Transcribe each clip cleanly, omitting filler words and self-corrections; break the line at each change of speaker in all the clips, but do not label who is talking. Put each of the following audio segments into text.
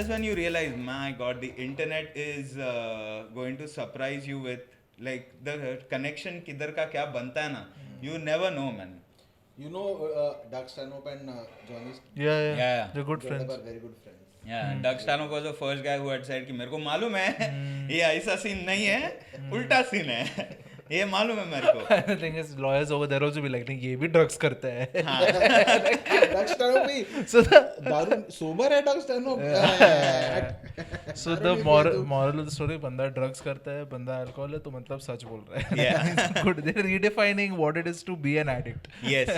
that is when you realize, my God, the internet is going to surprise you with like the connection किधर का क्या बनता है ना. You never know, man.
You know, Doug Stanhope and Johnny
Yeah. They're good
Johnny
friends.
are very good friends.
Yeah, Doug Stanhope was the first guy who had said कि मेरे को मालूम है ये ऐसा सीन नहीं है, उल्टा सीन है, ये मालूम है मेरे को.
The thing is, lawyers over there also be like, नहीं ये भी drugs करता है.
Doug Stanhope भी
So the
दारू sober है Doug Stanhope.
so the moral of the story, बंदा drugs करता है, बंदा alcohol है, तो मतलब सच बोल रहा है.
Yeah.
Good. They're redefining what it is to be an addict.
Yes.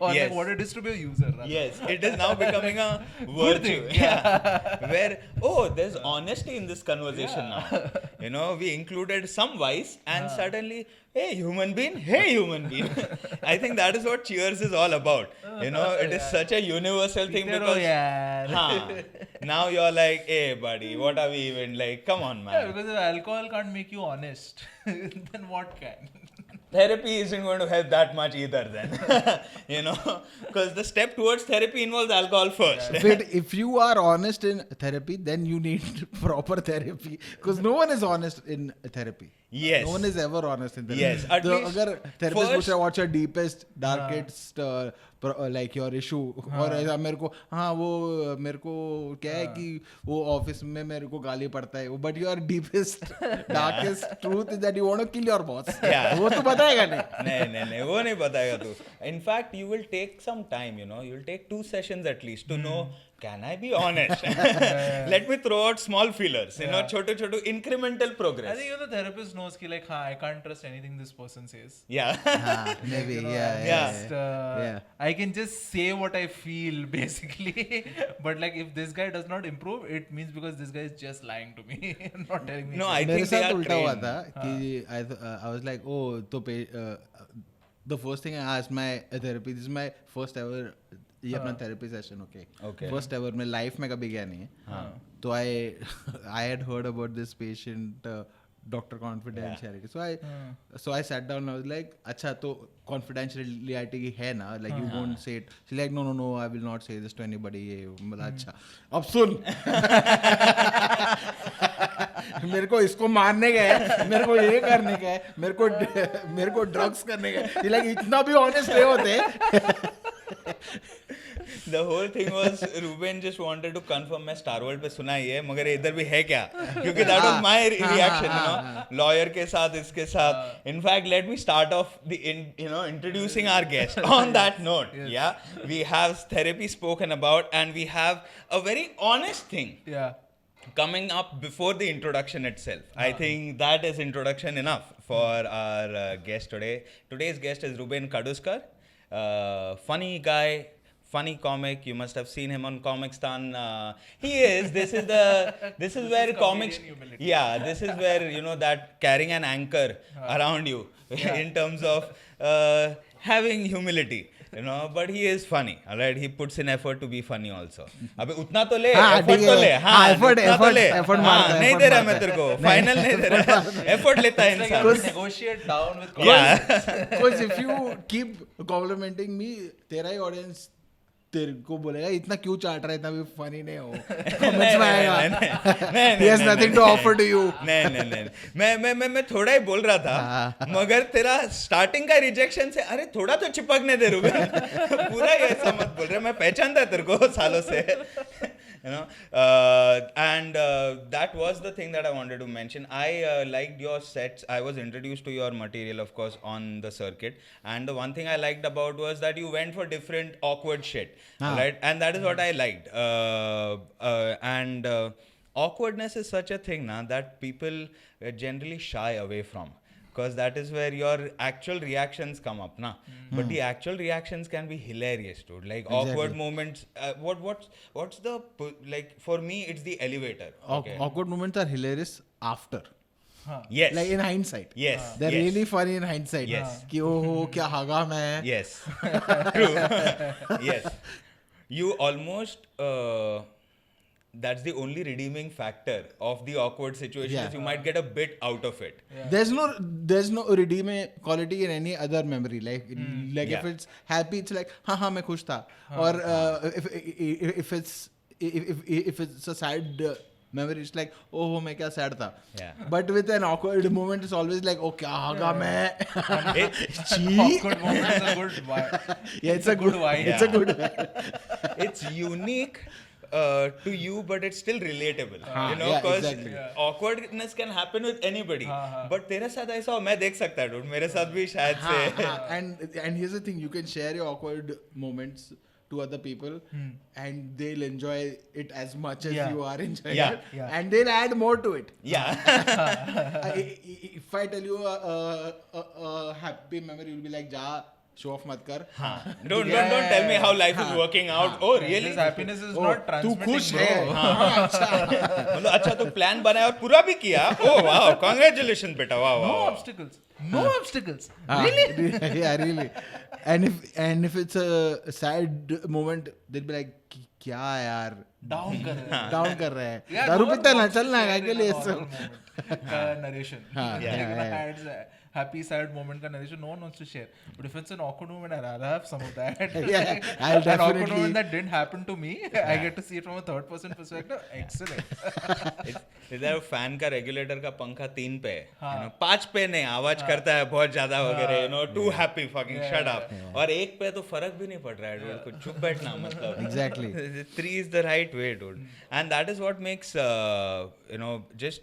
Or
Yes.
like what it is to be a user. Rather.
Yes, it is now becoming a virtue.
thing,
Yeah. Where, there's honesty in this conversation now. You know, we included some vice and suddenly, hey human being. I think that is what Cheers is all about. You know, it is such a universal thing because now you're like, hey buddy, what are we even like? Come on, man.
Yeah, because if alcohol can't make you honest, then what can?
Therapy isn't going to help that much either then. You know, because the step towards therapy involves alcohol first.
Wait, if you are honest in therapy, then you need proper therapy. Because no one is honest in therapy.
Yes.
No one is ever honest in therapy.
Yes, at least
अगर therapist
first-
पूछ रहा what's your deepest, darkest, like your issue, और ऐसा मेरे को मेरे को क्या है कि वो ऑफिस में मेरे को गाली पड़ता है, but your deepest, darkest truth is that you want to kill your boss.
Yeah.
वो तो बताएगा नहीं.
नहीं वो नहीं बताएगा तू. In fact, you will take some time, you know, you'll take 2 sessions at least to know, can I be honest? Let me throw out small feelers, you know, छोटे incremental progress.
I think the therapist knows कि like, I can't trust anything this person says.
Yeah.
Maybe,
You know,
yeah.
just,
Yeah.
I can just say what I feel basically, but like if this guy does not improve, it means because this guy is just lying to me, not telling me.
No, I
मेरे
think they
साथ
are
उल्टा हुआ
trained.
था कि I was like, oh, तो the first thing I asked my therapy, this is my first ever ये अपना therapy session, okay. First ever मैं life में कभी गया नहीं है. तो I had heard about this patient doctor confidentiality. So I sat down and I was like, अच्छा तो confidentiality है ना, like you won't say it. She's like, no, I will not say this to anybody. ये मतलब अच्छा. अब सुन. मेरे को इसको मारने का है, मेरे को ये करने का है, मेरे को ड्रग्स करने का है. लाइक इतना भी ऑनेस्ट नहीं होते.
The whole thing was Ruben just wanted to confirm मैं Star World पे सुना ही है मगर इधर भी है क्या, क्योंकि that was my reaction, you know, lawyer के साथ इसके साथ. In fact, let me start off introducing our guest on that note. Yeah, we have therapy spoken about and we have a very honest thing coming up before the introduction itself. I think that is introduction enough for our guest today. Today's guest is Rueben Kaduskar, funny guy, funny comic. You must have seen him on Comicstaan. This is where comics, this is where, that carrying an anchor around you in terms of having humility. You know, but he is funny, alright. He puts in effort to be funny also. अबे उतना तो ले, effort तो ले, effort मारता है. नहीं दे रहा मैं तेरे को, final नहीं दे रहा, effort लेता है इंसान.
Negotiate down with
Because if you keep complimenting me, तेरा ही audience तेरे को बोलेगा इतना क्यों चाट रहा है, इतना भी funny नहीं हो. Comments में आएगा. He has nothing to offer to you.
नहीं. मैं थोड़ा ही बोल रहा था, मगर तेरा starting का rejection से अरे थोड़ा तो चिपकने दे रुबेन. पूरा ये ऐसा मत बोल रहे, मैं पहचानता तेरे को सालों से. You know, and that was the thing that I wanted to mention. I liked your sets. I was introduced to your material, of course, on the circuit. And the one thing I liked about was that you went for different awkward shit, right? And that is what I liked. And awkwardness is such a thing now that people generally shy away from. Because that is where your actual reactions come up, na. But the actual reactions can be hilarious, dude. Like awkward moments. What's the like? For me, it's the elevator. Okay.
Awkward moments are hilarious after.
Yes.
Like in hindsight.
Yes.
They're really funny in hindsight.
Yes.
कि ओहो क्या हागा मैं.
Yes. True. Yes. You almost. That's the only redeeming factor of the awkward situation. Is you might get a bit out of it.
There's no redeeming quality in any other memory. Like if it's happy, it's like हाँ मैं खुश था. Or if it's if it's a sad memory, it's like, oh मैं क्या sad था.
Yeah.
But with an awkward moment, it's always like, oh क्या होगा मैं.
Awkward moment is a good vibe.
Yeah, it's a good
vibe.
It's a good vibe.
It's unique to you, but it's still relatable. You know,
yeah,
because
exactly.
awkwardness can happen with anybody.
हाँ.
But तेरे साथ ऐसा हो, मैं देख सकता हूँ, मेरे साथ भी शायद से.
And here's the thing, you can share your awkward moments to other people and they'll enjoy it as much as
Yeah.
you are enjoying
Yeah.
it,
Yeah.
and they'll add more to it.
Yeah.
If I tell you a happy memory, you'll be like, ja, show off mat kar.
Don't tell me how life is working out. Oh really?
This happiness is not
तू
transmitting,
खुश
bro.
है.
मतलब अच्छा तो plan बनाया और पूरा भी किया. Oh wow, congratulations बेटा. Wow
No
wow.
obstacles. No obstacles.
Really? Yeah, really. And if it's a sad moment, they'll be like, क्या यार
Down कर रहे हैं.
डाउन कर रहा है.
Yeah,
दारू
no one
पीता ना
wants to
चलना
share
है के
in
लिए
a
सब.
horror moment का narration. Like happy sad moment का narration, no one wants to share. But if it's an awkward moment, I'll have some of that.
Yeah, I'll
An awkward
definitely-
moment that didn't happen to me, I get to see it from a third person perspective. Excellent.
इधर fan का regulator का पंखा 3 पे है, you know, 5 पे नहीं, आवाज करता है बहुत ज्यादा वगैरह, you know, too happy, fucking shut up. और 1 पे तो फर्क भी नहीं पड़ रहा है, dude, कुछ चुप बैठना मतलब.
Exactly.
3 is the right way, dude. And that is what makes you know, just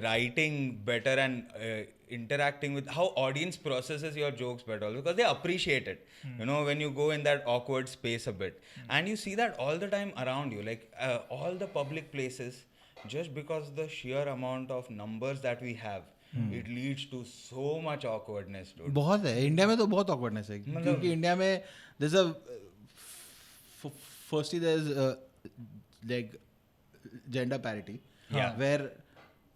writing better and interacting with how audience processes your jokes better, because they appreciate it. You know, when you go in that awkward space a bit, and you see that all the time around you, like all the public places, just because the sheer amount of numbers that we have, it leads to so much awkwardness, dude.
बहुत है India में तो बहुत awkwardness है क्योंकि India में there's a firstly there's like gender parity where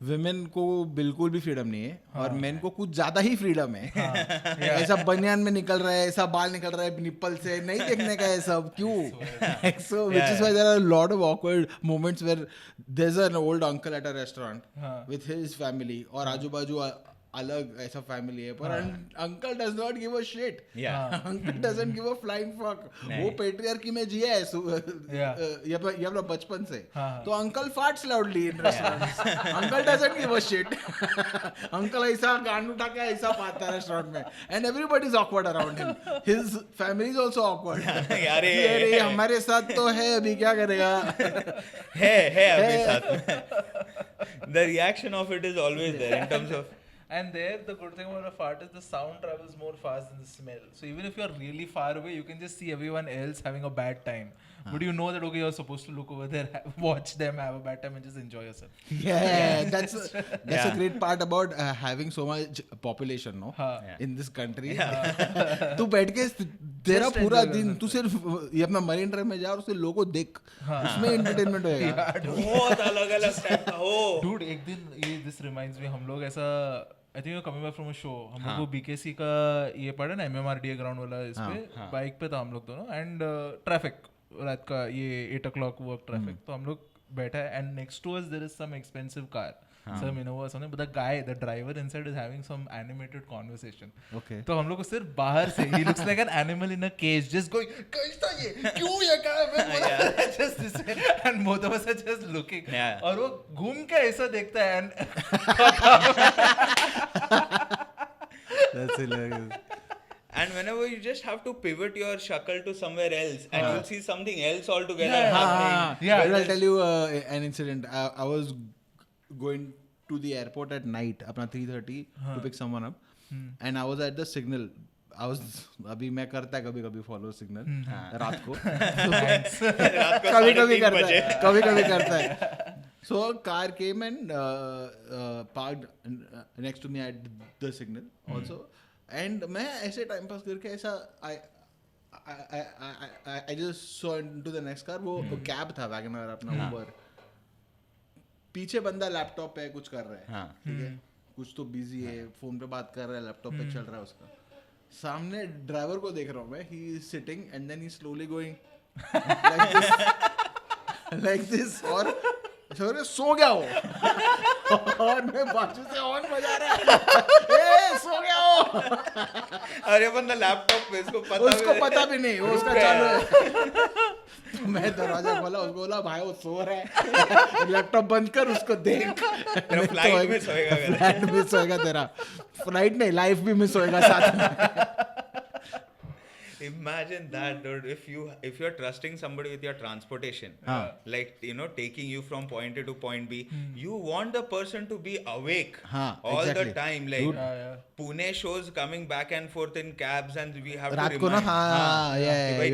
women को बिल्कुल भी फ्रीडम नहीं है और men को कुछ ज्यादा ही फ्रीडम है. ऐसा बनियान में निकल रहा है, ऐसा बाल निकल रहा है निप्पल से, नहीं देखने का है सब क्यों. So which is why there are a lot of awkward moments where there's an old uncle at a restaurant with his family और आजू बाजू अलग ऐसा फैमिली है पर uncle does not give a shit. Uncle doesn't give a flying fuck. वो patriarchy में जिया है ये अपना बचपन से. तो uncle farts loudly in restaurants. Uncle doesn't give a shit. Uncle ऐसा गांड उठा के ऐसा पाता है रेस्टोरेंट में and everybody is awkward around him. His family is also awkward. अरे हमारे साथ तो है, अभी क्या करेगा.
है अभी साथ में. The reaction of it is always there in terms of.
And there, the good thing about a fart is the sound travels more fast than the smell. So even if you're really far away, you can just see everyone else having a bad time. But you know that, okay, you're supposed to look over there, watch them have a bad time and just enjoy yourself.
Yeah, that's a great part about having so much population, no? In this country. तू बैठ के तेरा पूरा दिन तू सिर्फ ये अपना मरीन ड्राइव में जा और उससे लोगों को देख, उसमें एंटरटेनमेंट होएगा.
बहुत अलग-अलग टाइप का हो.
Dude, एक दिन this reminds me, हम लोग ऐसा I think you're coming back from a show. हम लोग को BKC का ये पढ़ा ना MMRDA ग्राउंड वाला, इस पे बाइक पे था हम लोग दोनों एंड ट्रैफिक रात का ये 8 o'clock वर्क ट्रैफिक. तो हम लोग बैठा है and next to us there is some expensive car, some Innova or something, but the driver inside is having some animated conversation.
Okay.
तो हम लोग को सिर्फ बाहर से he looks like an animal in a cage just going कैसा ये क्यों ये क्या just this way, and both of us are just looking. और वो घूम के ऐसा देखता है and
That's hilarious.
And whenever you just have to pivot your shakal to somewhere else, and you'll see something else altogether happening.
Well, I'll tell you an incident. I was going to the airport at night, अपना 3:30 to pick someone up, and I was at the signal. अभी मैं करता है कभी follow signal रात को. कभी करता है. So car came and parked next to me at the signal also. And मैं ऐसे टाइम पास करके ऐसा I just saw into the next car. वो कैब था वैगनर अपना ऊबर. पीछे बंदा लैपटॉप पे कुछ कर रहा है, ठीक है, कुछ तो बिजी है, फोन पे बात कर रहा है, लैपटॉप पे चल रहा है उसका. सामने ड्राइवर को देख रहा हूँ मैं. He is sitting and then he slowly going like this और सो गया वो और मैं बाजू से ऑन बजा रहा है सो गया वो
अरे बंदा लैपटॉप पे उसको
पता भी नहीं वो उसका चालू है तो मैं दरवाजा खोला उसको बोला भाई वो सो रहा है लैपटॉप बंद कर उसको देख
फ्लाइट
मिस होएगा तेरा फ्लाइट नहीं लाइफ भी मिस होएगा साथ में
Imagine that, dude. If you're trusting somebody with your transportation, like taking you from point A to point B, you want the person to be awake all
exactly.
the time. Like Pune shows coming back and forth in cabs, and we have
रात
to
को ना
भाई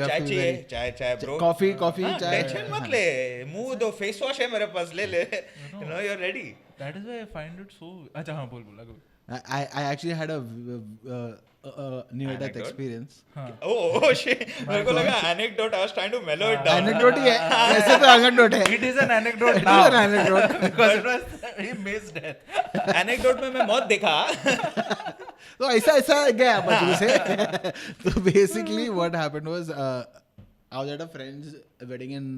चाय bro.
Coffee चाय
tension मत ले, मुंह दो फेस वॉश है मेरे पास ले you're ready.
That is why I find it so. अच्छा हाँ बोल.
I actually had a near death experience.
Oh shit. मेरे को लगा anecdote. I was trying to mellow it down.
Anecdote ही है. ऐसे तो anecdote है.
It is an anecdote
It
now.
is an anecdote.
Because it was he missed death.
Anecdote में मैं मौत देखा.
तो ऐसा गया बच्चों से. तो basically what happened was I was at a friend's wedding in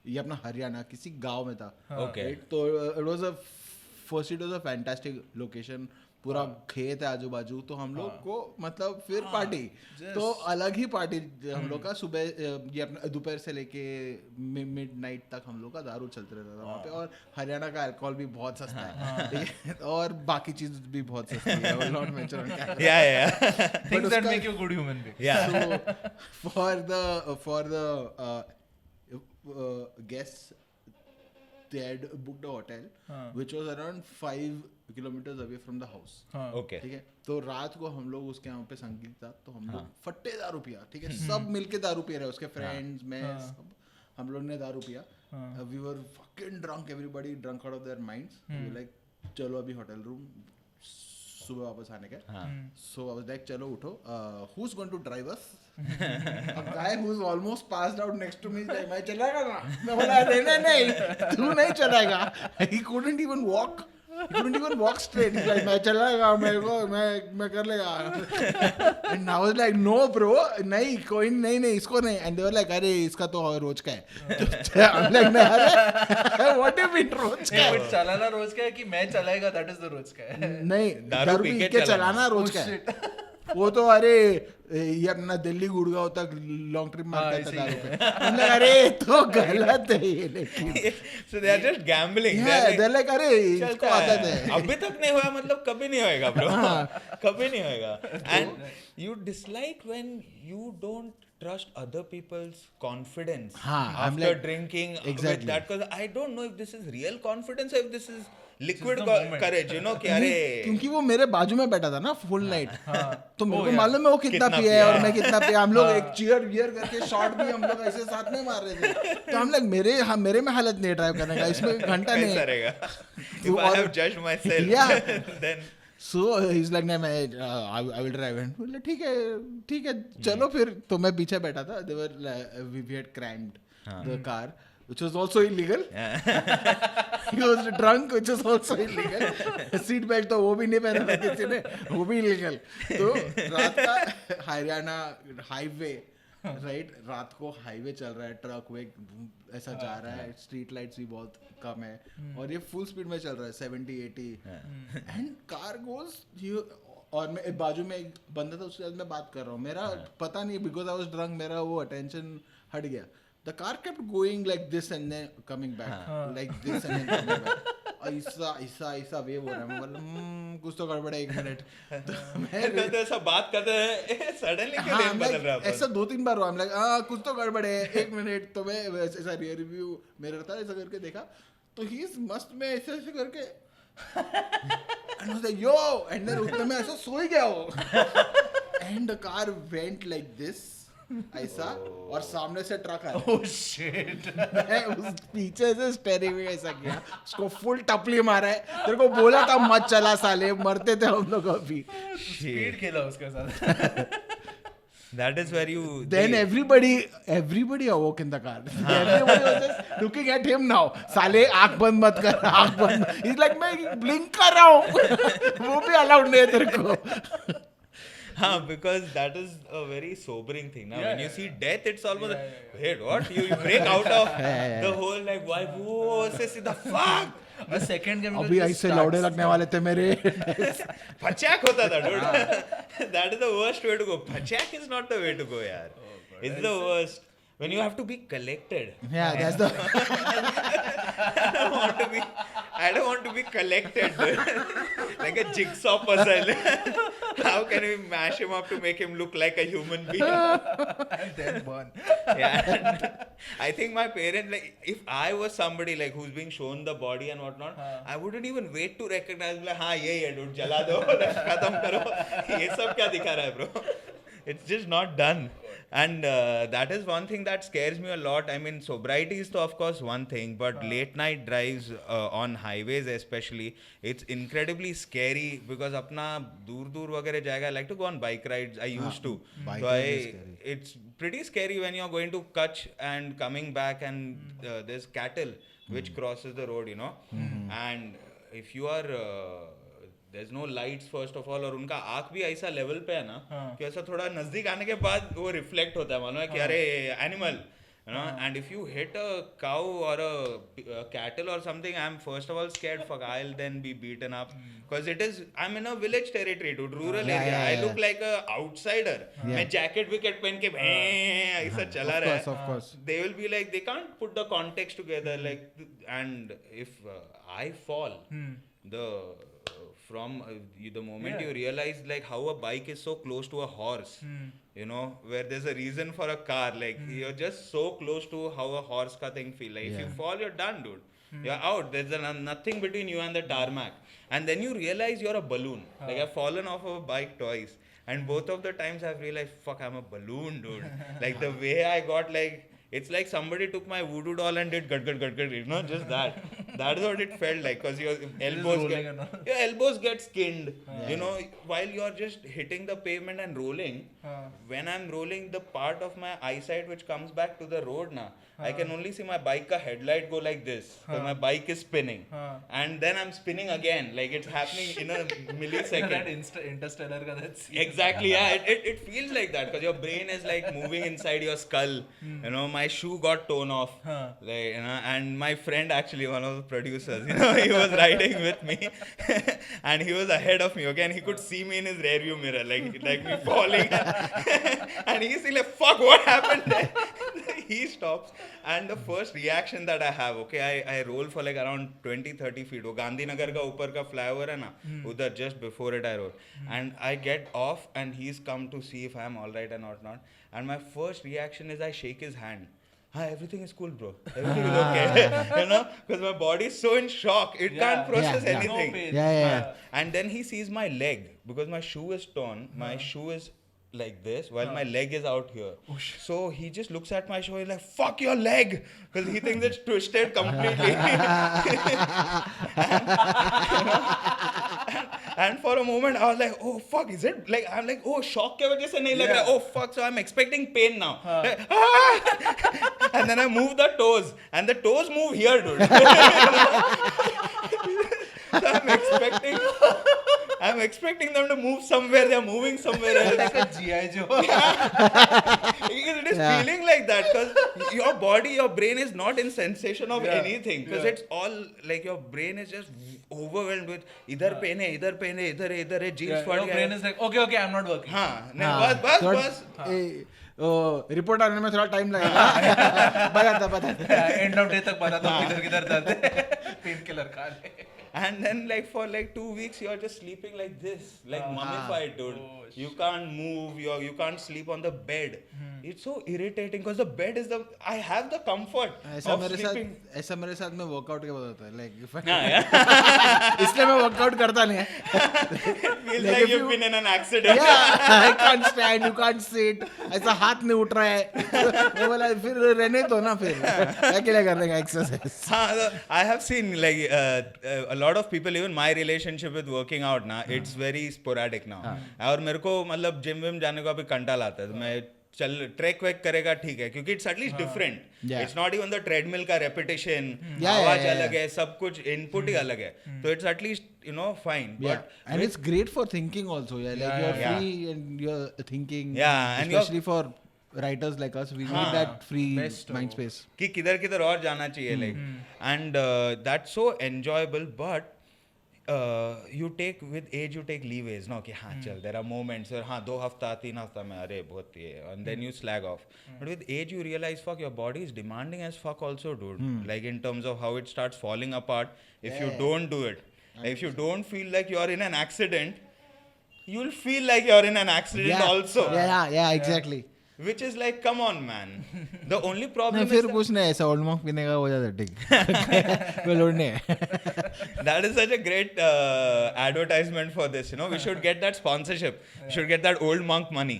ये अपना हरियाणा किसी गांव में था.
Okay.
तो it was a fantastic location. पूरा खेत है आजू बाजू तो हम लोग को मतलब फिर पार्टी तो अलग ही पार्टी हम लोग का सुबह ये अपना दोपहर से लेके मिड नाइट तक हम लोग का दारू चलते रहता था वहाँ पे और हरियाणा का अल्कोहल भी बहुत सस्ता है ठीक है और बाकी चीज भी बहुत सस्ती है will not mention on camera.
Yeah.
Things that make you a good human being.
Yeah.
So for the guests they had booked a hotel which was around 5 kilometers away from the house.
Okay.
ठीक है तो रात को हम लोग उसके यहाँ पे संगीत था तो हम लोग फट्टे दारू पिया ठीक है सब मिलके दारू पी रहे उसके फ्रेंड्स मैं सब हम लोग ने दारू पिया we were fucking drunk everybody drunk out of their minds we were like चलो अभी होटल रूम सुबह वापस आने का so I was like चलो उठो who's going to drive us a guy who's almost passed out next to me is like मैं चलाएगा ना मैं बोला नहीं तू नहीं चलाएगा he couldn't even walk straight he's like मैं चलाएगा मेरे को मैं कर लेगा and I was like no bro नहीं कोई नहीं इसको नहीं and they were like अरे इसका तो रोज का है I'm like नहीं अरे what do you mean रोज का है
चलाना रोज का है कि मैं चलाएगा that is the रोज का है
नहीं दारू पी के चलाना रोज का है वो तो अरे ये अपना दिल्ली गुड़गांव तक लॉन्ग ट्रिप मारता था दारू पे मतलब अरे तो गलत है ये लेकिन
so they are just gambling
they're like अरे इसको आदत है
अभी तक नहीं हुआ मतलब कभी नहीं होएगा bro कभी नहीं होएगा and you dislike when you don't trust other people's confidence after drinking with that because I don't know if this is real confidence or if this is liquid courage कि अरे
क्योंकि वो मेरे बाजू में बैठा था ना फुल नाइट तो मेरे को मालूम है वो कितना पिया है और मैं कितना पिया हम लोग एक चीयर करके शॉट भी हम लोग ऐसे साथ में मार रहे थे तो हम लोग मेरे में हालत नहीं ड्राइव करने का इसमें घंटा नहीं
करेगा if I have judged myself then
so he's like मैं I will drive and बोला ठीक है चलो फिर तो मैं पीछे बैठा था we had crammed the car which was also illegal. He was drunk, which was also illegal. Seat belt तो वो भी नहीं पहना था किसी ने, वो भी illegal. तो रात का हरियाणा हाईवे, राइट रात को हाईवे चल रहा है, ट्रक वे ऐसा जा रहा है, स्ट्रीट लाइट्स भी बहुत कम है और ये फुल स्पीड में चल रहा है 70-80 एंड कार गोज और मैं बाजू में एक बंदा था उसके साथ मैं बात कर रहा हूँ मेरा पता नहीं बिकॉज आई वाज ड्रंक मेरा वो अटेंशन हट गया. The car kept going like this and then coming back, like this and then coming back. ऐसा वेव हो रहा है. मैं बोला कुछ तो गड़बड़ है एक मिनट.
मैं तो ऐसा बात करते हैं सडनली क्यों लेन बदल रहा है.
ऐसा 2-3 बार हुआ. I'm like कुछ तो गड़बड़ है एक मिनट. तो मैं ऐसा रियर रिव्यू मेरा था ऐसा करके देखा तो ही इज मस्त में ऐसे करके and I was like yo and then उतने में ऐसा सो ही गया वो and the car went like this ऐसा और सामने से ट्रक आया.
Oh shit.
मैं उस पीछे से स्टेयरिंग में ऐसा किया उसको फुल टपली मारा है. तेरे को बोला था मत चला साले मरते थे हम लोग अभी.
स्पीड खेला उसके साथ.
That is where you
then everybody awoke in the car. Everybody was just looking at him now. साले आँख बंद मत कर आँख बंद. He's like मैं blink कर रहा हूँ. वो भी अलाउड नहीं है तेरे को.
because that is a very sobering thing. Now,
Yeah,
when you
yeah,
see death, it's almost
Yeah,
like, wait, what? You break out of the whole like, why? Whoa, say the fuck.
The second chemical
अभी
just
ऐसे
starts.
लौड़े लगने वाले थे मेरे.
Pachak hota tha, dude. That is the worst way to go. Pachak is not the way to go, yaar. It's the worst. When you have to be collected.
Yeah, that's the.
I don't want to be collected, dude. Like a jigsaw puzzle. How can we mash him up to make him look like a human being?
And then burn.
Yeah. And I think my parents, like, if I was somebody like who's being shown the body and whatnot, I wouldn't even wait to recognize. Like, हाँ ये है, dude, जला दो, खत्म करो. ये सब क्या दिखा रहा है, bro? It's just not done. And that is one thing that scares me a lot. I mean, sobriety is to, of course, one thing, but late night drives on highways especially, it's incredibly scary because apna dur वगैरह जाएगा. I like to go on bike rides. I used to.
Bike
So
ride is scary.
it's pretty scary when you're going to Kutch and coming back and there's cattle which crosses the road, you know. And if you are... there's no lights first of all और उनका आँख भी ऐसा level पे है ना कि ऐसा थोड़ा नजदीक आने के बाद वो रिफ्लेक्ट होता है मालूम है कि अरे animal you know, and if you hit a cow or a cattle or something, I'm first of all scared, fuck, I'll then be beaten up because I'm in a village territory, dude, rural area. I look like a outsider. मैं jacket wicket पहन के ऐसा चला रहा है.
Of course.
They will be like, they can't put the context together, like, and if I fall, from the moment you realize like how a bike is so close to a horse, you know, where there's a reason for a car, like you're just so close to how a horse ka thing feel like. If you fall, you're done, dude. You're out. There's nothing between you and the tarmac. And then you realize you're a balloon. Like I've fallen off of a bike twice, and both of the times I've realized, fuck, I'm a balloon, dude. Like the way I got, like, it's like somebody took my voodoo doll and did gut, you know, just that. That is what it felt like, because your elbows get skinned, you know, while you're just hitting the pavement and rolling. When I'm rolling, the part of my eyesight which comes back to the road now, I can only see my bike ka headlight go like this, because my bike is spinning. And then I'm spinning again, like it's happening in a millisecond.
That Interstellar ka that scene.
Exactly, yeah. It feels like that, because your brain is like moving inside your skull. You know, my shoe got torn off, like, you know, and my friend, actually one of the producers, you know, he was riding with me and he was ahead of me, okay, and he could see me in his rear view mirror, like me falling. And he's like, fuck, what happened there? He stops, and the first reaction that I have, okay, I roll for like around 20-30 feet. वो गांधीनगर का ऊपर का flyover है ना, उधर just before it I roll, and I get off, and he's come to see if I'm all right and whatnot. And my first reaction is I shake his hand. Hi, everything is cool, bro. Everything is okay. You know, because my body is so in shock, it can't process anything.
No pain.
And then he sees my leg, because my shoe is torn. My shoe is like this, while my leg is out here. So he just looks at my shoe, he's like, fuck your leg, because he thinks it's twisted completely. And for a moment I was like, oh fuck, is it like, I'm like, oh, shock ke wajah se nahi lag raha, oh fuck, so I'm expecting pain now. Like, and then I move the toes, and the toes move here, dude. So I'm expecting them to move somewhere. They're moving somewhere else.
Like a G.I. Joe.
Because it is feeling like that. Because your body, your brain is not in sensation of anything. Because it's all like your brain is just overwhelmed with idhar pain hai, idhar hai, jeans
Your brain is like, okay, I'm not working.
बस.
Report आने में थोड़ा time लगेगा. बता.
End of day तक पता था किधर जाते. पेन किलर खा ले.
And then like for like 2 weeks you're just sleeping like this, like mummified, dude. You can't move, you can't sleep on the bed. It's so irritating, because the bed is I have the comfort of sleeping.
ऐसा मेरे साथ में workout के बाद होता है, like इसलिए मैं वर्कआउट करता नहीं है.
Feels like you've been in an accident.
Yeah, I can't stand, you can't sit. ऐसा हाथ नहीं उठ रहा है. मैं बोला फिर रहने दो ना, फिर अकेले कर लेंगे exercise.
I have seen like a lot of people, even my relationship with working out ना, it's very sporadic now. और मेरे को मतलब जिम विम जाने को अभी कंटाल आता है. मैं चल ट्रैक वैक करेगा ठीक है क्योंकि it's at least different it's not even the treadmill का रेपिटेशन आवाज अलग है सब कुछ इनपुट ही अलग है तो it's at least fine but
and it's great for thinking also like you're free and you're thinking
and
especially for writers like us we need that free mind space
कि किधर किधर और जाना चाहिए like and that's so enjoyable but you take with age you take leeways no कि हाँ चल there are moments और हाँ 2 हफ्ता 3 हफ्ता में अरे बहुत ये and then you slag off but with age you realize fuck your body is demanding as fuck also dude like in terms of how it starts falling apart if you don't do it if you don't feel like you are in an accident you'll feel like you're in an accident also
yeah exactly
which is like come on man the only problem is
फिर कुछ नहीं ऐसा old monk पीने का हो जाता ठीक कोई लोड नहीं है
that is such a great advertisement for this we should get that sponsorship we should get that old monk money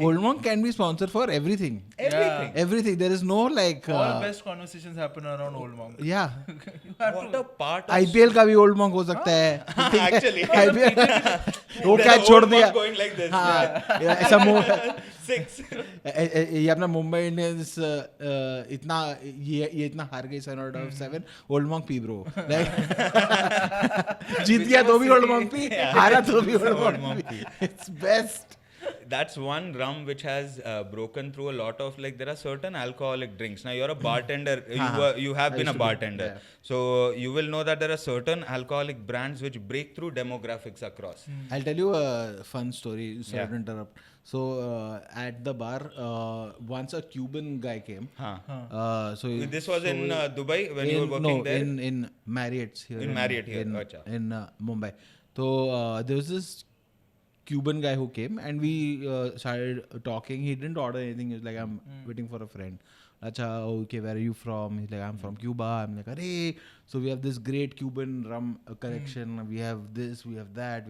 old monk can be sponsored for everything there is no like
all best conversations happen around old monk
yeah
what a part of
IPL का भी old monk हो सकता है
actually
IPL वो क्या छोड़ दिया
going like this
ऐसा
six
ये अपना मुंबई इंडियंस इतना ये इतना हार गई 7 out of 7 ओल्ड मॉन्क पी ब्रो जीत गया तो भी ओल्ड मॉन्क पी हारा तो भी ओल्ड मॉन्क पी it's best
that's one rum which has broken through a lot of like there are certain alcoholic drinks now you're a bartender you have been a bartender so you will know that there are certain alcoholic brands which break through demographics across
I'll tell you a fun story sorry to interrupt so at the bar once a Cuban guy came so
this was in Dubai when you were working there
in Marriott's here
in Marriott here
in Mumbai so there was this Cuban guy who came and we started talking. He didn't order anything. He was like, I'm waiting for a friend. Acha, okay, where are you from? He's like, I'm from Cuba. I'm like, arey. So we have this great Cuban rum collection. We have this, we have that.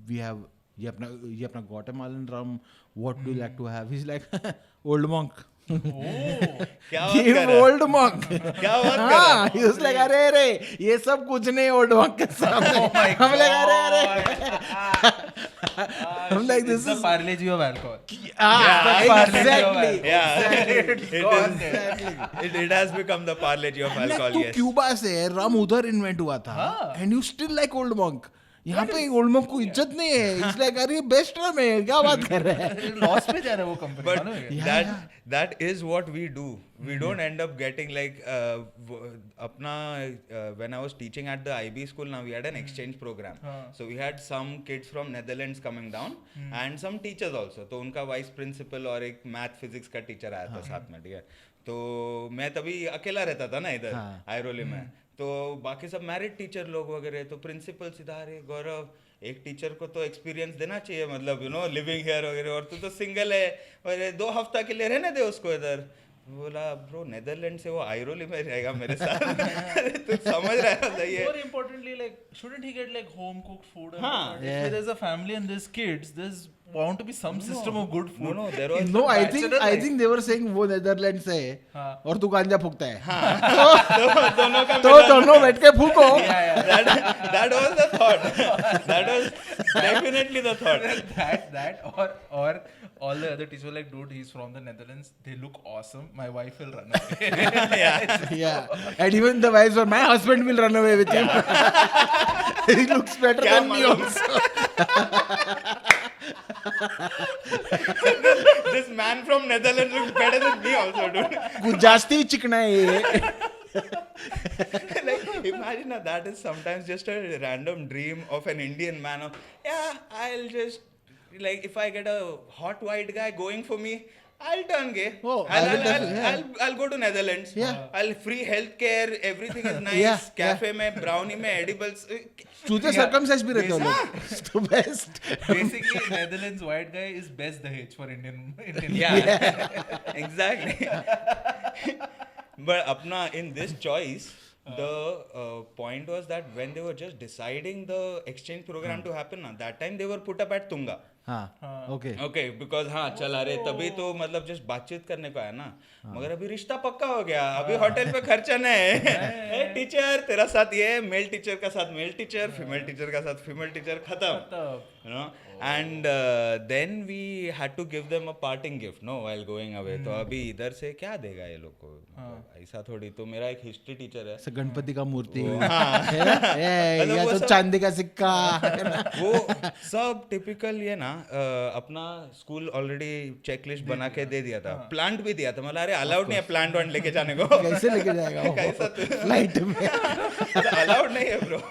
We have ये अपना Guatemalan rum. What do you like to have? He's like, old monk.
क्या बात कर रहा है
old monk
क्या बात कर रहा है
ही वाज लाइक अरे ये सब कुछ नहीं ओल्ड मॉन्क के सामने हम लाइक अरे हम like this is
parle G of alcohol
it has become the parle of alcohol yes
Cuba से रम उधर इन्वेंट हुआ था and you still like old monk यहाँ पे ओल्ड मॉन्क को इज्जत नहीं है इट्स लाइक अरे बेस्ट रम है क्या बात कर रहे हैं
लॉस पे जा रहा है वो company
but that is what we do we don't end up getting like apna when I was teaching at the IB school now we had an exchange program so we had some kids from Netherlands coming down and some teachers also तो उनका vice principal और एक math physics का teacher आया था साथ में ठीक है तो मैं तभी अकेला रहता था ना इधर आयरोली में तो बाकी सब मैरिड टीचर लोग वगैरह तो प्रिंसिपल सीधा अरे गौरव एक टीचर को तो एक्सपीरियंस देना चाहिए मतलब लिविंग हियर वगैरह और तू तो सिंगल है और 2 हफ्ता के लिए रहने दे उसको इधर बोला ब्रो नेदरलैंड से वो आयरोली में रहेगा मेरे साथ तू समझ रहा है ये
more importantly like shouldn't he get like home cooked food if there's a family and there's kids there's bound to be some system of good food
no there was
no I think they were saying वो Netherland से है और तू गांजा फूकता है
दोनों का
तो दोनों बैठ के फूको
that was the thought that was definitely the thought
that or all the other teachers were like dude he's from the Netherlands they look awesome my wife will run away
yeah and even the wives were my husband will run away with him he looks better than me also
this man from Netherlands looks better than me also dude
कुछ जास्ती चिकना है ये
like imagine that is sometimes just a random dream of an Indian man of I'll just like if I get a hot white guy going for me I'll turn gay I'll go to Netherlands I'll free healthcare everything is nice cafe में brownie में edibles
चूते circumcised भी रहते हो लोग तो best
basically Netherlands white guy is best Dahej for Indian
exactly but apna in this choice the point was that when they were just deciding the exchange program to happen that time they were put up at Tunga
हाँ
okay because हाँ चल अरे तभी तो मतलब just बातचीत करने को आया ना मगर अभी रिश्ता पक्का हो गया अभी होटल पे खर्चा नहीं है टीचर तेरा साथ ये मेल टीचर का साथ मेल टीचर फीमेल टीचर का साथ फीमेल टीचर खत्म you know and then we had to give them a parting gift no while going away तो अभी इधर से क्या देगा ये लोग को ऐसा थोड़ी तो मेरा एक हिस्ट्री टीचर है
गणपति का मूर्ति या तो चांदी का सिक्का
वो सब टिपिकल ये ना अपना स्कूल ऑलरेडी चेकलिस्ट बना के दे दिया था प्लांट भी दिया था मतलब अरे अलाउड नहीं है प्लांट वन लेके जाने को
कैसे लेके जाएगा
कैसा
फ्लाइट में
अलाउड नहीं है ब्रो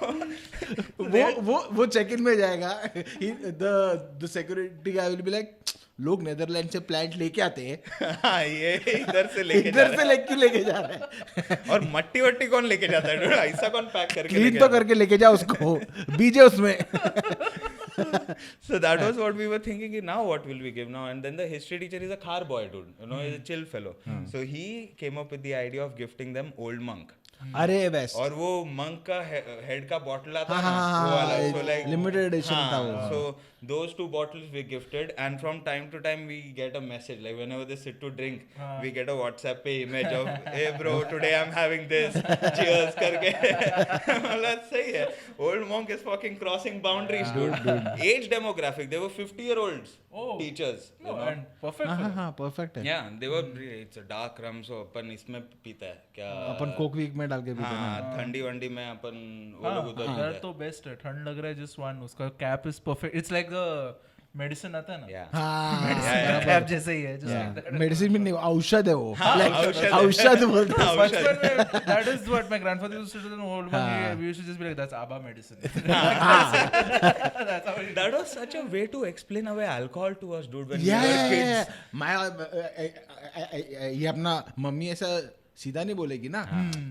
वो चेक इन में जाएगा the security guy will be like लोग नेदरलैंड से प्लांट लेके आते हैं
हाँ ये इधर से लेके
लेके जा रहा है
और मट्टी वट्टी कौन लेके जाता है ऐसा कौन पैक करके
क्लीन तो करके लेके जा उसको बीजे उसमें
so that was what we were thinking now what will we give now and then the history teacher is a car boy dude you know he's a chill fellow so he came up with the idea of gifting them old monk
अरे best
और वो monk का head का bottle आता है वो वाला so like
limited edition था वो
so those two bottles we gifted and from time to time we get a message like whenever they sit to drink we get a WhatsApp पे image of hey bro today I'm having this cheers करके मतलब सही है old monk is fucking crossing boundaries dude age demographic they were 50-year-olds teachers
no and perfect
हाँ perfect है
yeah they were it's a dark rum so अपन इसमें पीता है क्या
अपन कोक वीक में डाल के पीते हैं
ठंडी वंडी में अपन वो लोग उधर पीते हैं
तो बेस्ट है ठंड लग रहा है जस्ट वन उसका cap is perfect it's like the medicine आता है ना
हाँ
कैप जैसे ही है
मेडिसिन भी नहीं औषध है वो औषध बोलते हैं
बचपन में that is what my grandfather used to do old we used to just be like that's आबा medicine
that was such a way to explain away alcohol to us dude when we were kids
ये अपना mummy ऐसा सीधा नहीं बोलेगी ना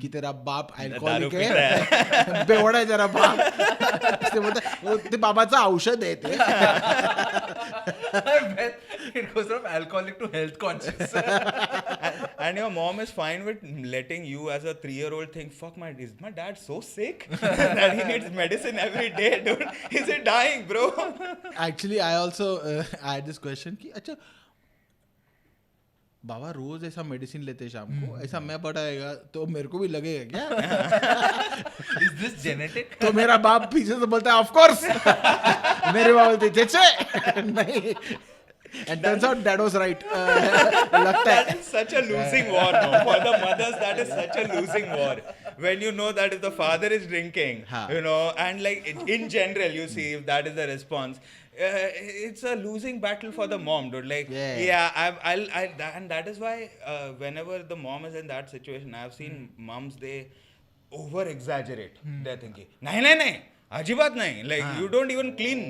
कि तेरा बाप अल्कोहलिक
है
बेवड़ा है तेरा बाप इसलिए बोलता वो ते बाबाचं औषध आहे ते
it goes from alcoholic to health conscious
and your mom is fine with letting you as a 3-year-old think fuck is my dad so sick that he needs medicine every day dude is he dying bro
actually I also I had this question कि अच्छा बाबा रोज ऐसा medicine लेते शाम को ऐसा मैं पढ़ाएगा तो मेरे को भी लगेगा क्या
is this genetic
तो मेरा बाप पीछे से बोलता है ऑफ कोर्स मेरे बाप बोलते जैसे नहीं and turns out that was right लगता है
that is such a losing war no for the mothers that is such a losing war when you know that if the father is drinking you know and like in general you see if that is the response it's a losing battle for the mom dude like I'll and that is why whenever the mom is in that situation I've seen moms they over exaggerate they're thinking nahi अजीबात नहीं like you don't even clean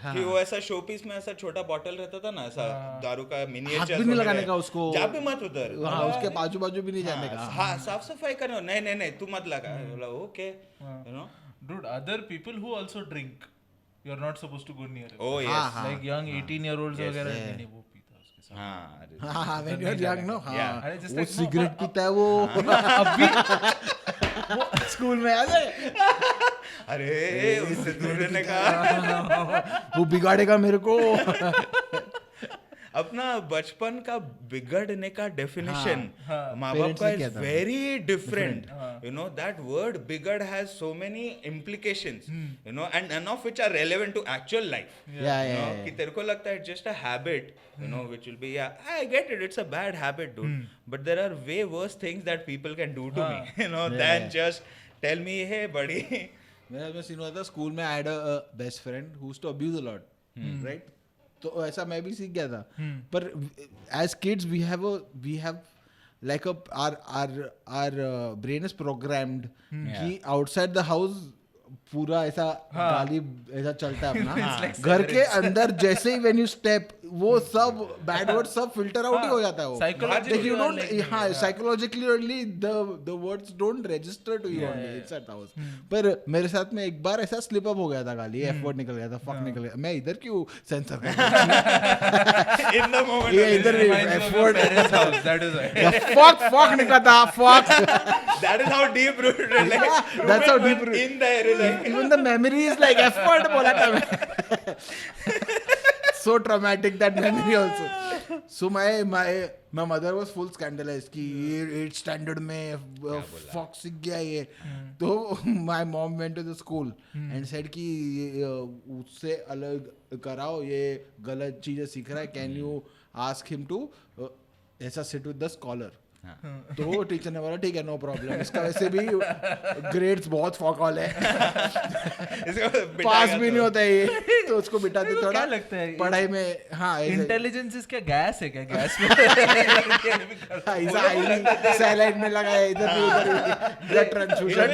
कि वो ऐसा show piece में ऐसा छोटा bottle रहता था ना ऐसा दारू का मिनिएचर
भी नहीं लगाने का उसको
जा भी मत उधर
उसके बाजू बाजू भी नहीं जाने का
हाँ साफ सफाई करने नहीं तू मत लगा बोला okay you know
dude other people who also drink you're not supposed to go near it
oh yes
like young 18-year-olds वगैरह नहीं वो पीता उसके साथ
हाँ when you're young no
हाँ
वो सिगरेट पीता है वो अभी स्कूल में आ गए
अरे उससे दूर रहने का
वो बिगाड़ेगा मेरे को
अपना बचपन का बिगड़ने का डेफिनेशन माँ बाप का is very different you know that word बिगड़ has so many implications you know and none of which are relevant to actual life कि तेरे को लगता है just a habit you know which will be I get it it's a bad habit dude but there are way worse things that people can do to me you know than just tell me hey buddy
मेरा scene हुआ था school में I had a best friend who used to abuse a lot right तो ऐसा मैं भी सीख गया था पर as kids we have like our brain is programmed कि outside the house पूरा ऐसा गाली ऐसा चलता है अपना घर के अंदर जैसे ही when you step वो सब बैड वर्ड सब फिल्टर आउट ही हो जाता है वो psychologically only the words don't register to you only inside the house पर मेरे साथ में एक बार ऐसा स्लिप अप हो गया था गाली एफ वर्ड निकल गया था फक निकल गया मैं इधर क्यों सेंसर कर
in the moment
ये इधर F word
that is right
fuck निकला था fuck
that is how deep rooted like
that's how deep rooted
in there is like
even the memory is like F word बोला था मैं so traumatic, that memory also. So my mother was full scandalized कि ये 8th standard में fuck सीख गया ये. तो my mom went to the school and said कि उससे अलग कराओ, ये गलत चीजें सीख रहा है. Can you ask him to ऐसा sit with the scholar. तो टीचर ने बोला ठीक है, नो प्रॉब्लम. इसका वैसे भी ग्रेड्स बहुत फॉकॉल है, पास भी नहीं होता है ये, तो उसको बिठाते थोड़ा.
क्या लगता है
पढ़ाई में? हाँ,
इंटेलिजेंस इसका गैस है क्या? गैस में
सैलाइड में लगा है, इधर भी उधर ब्लड ट्रांसफ्यूजन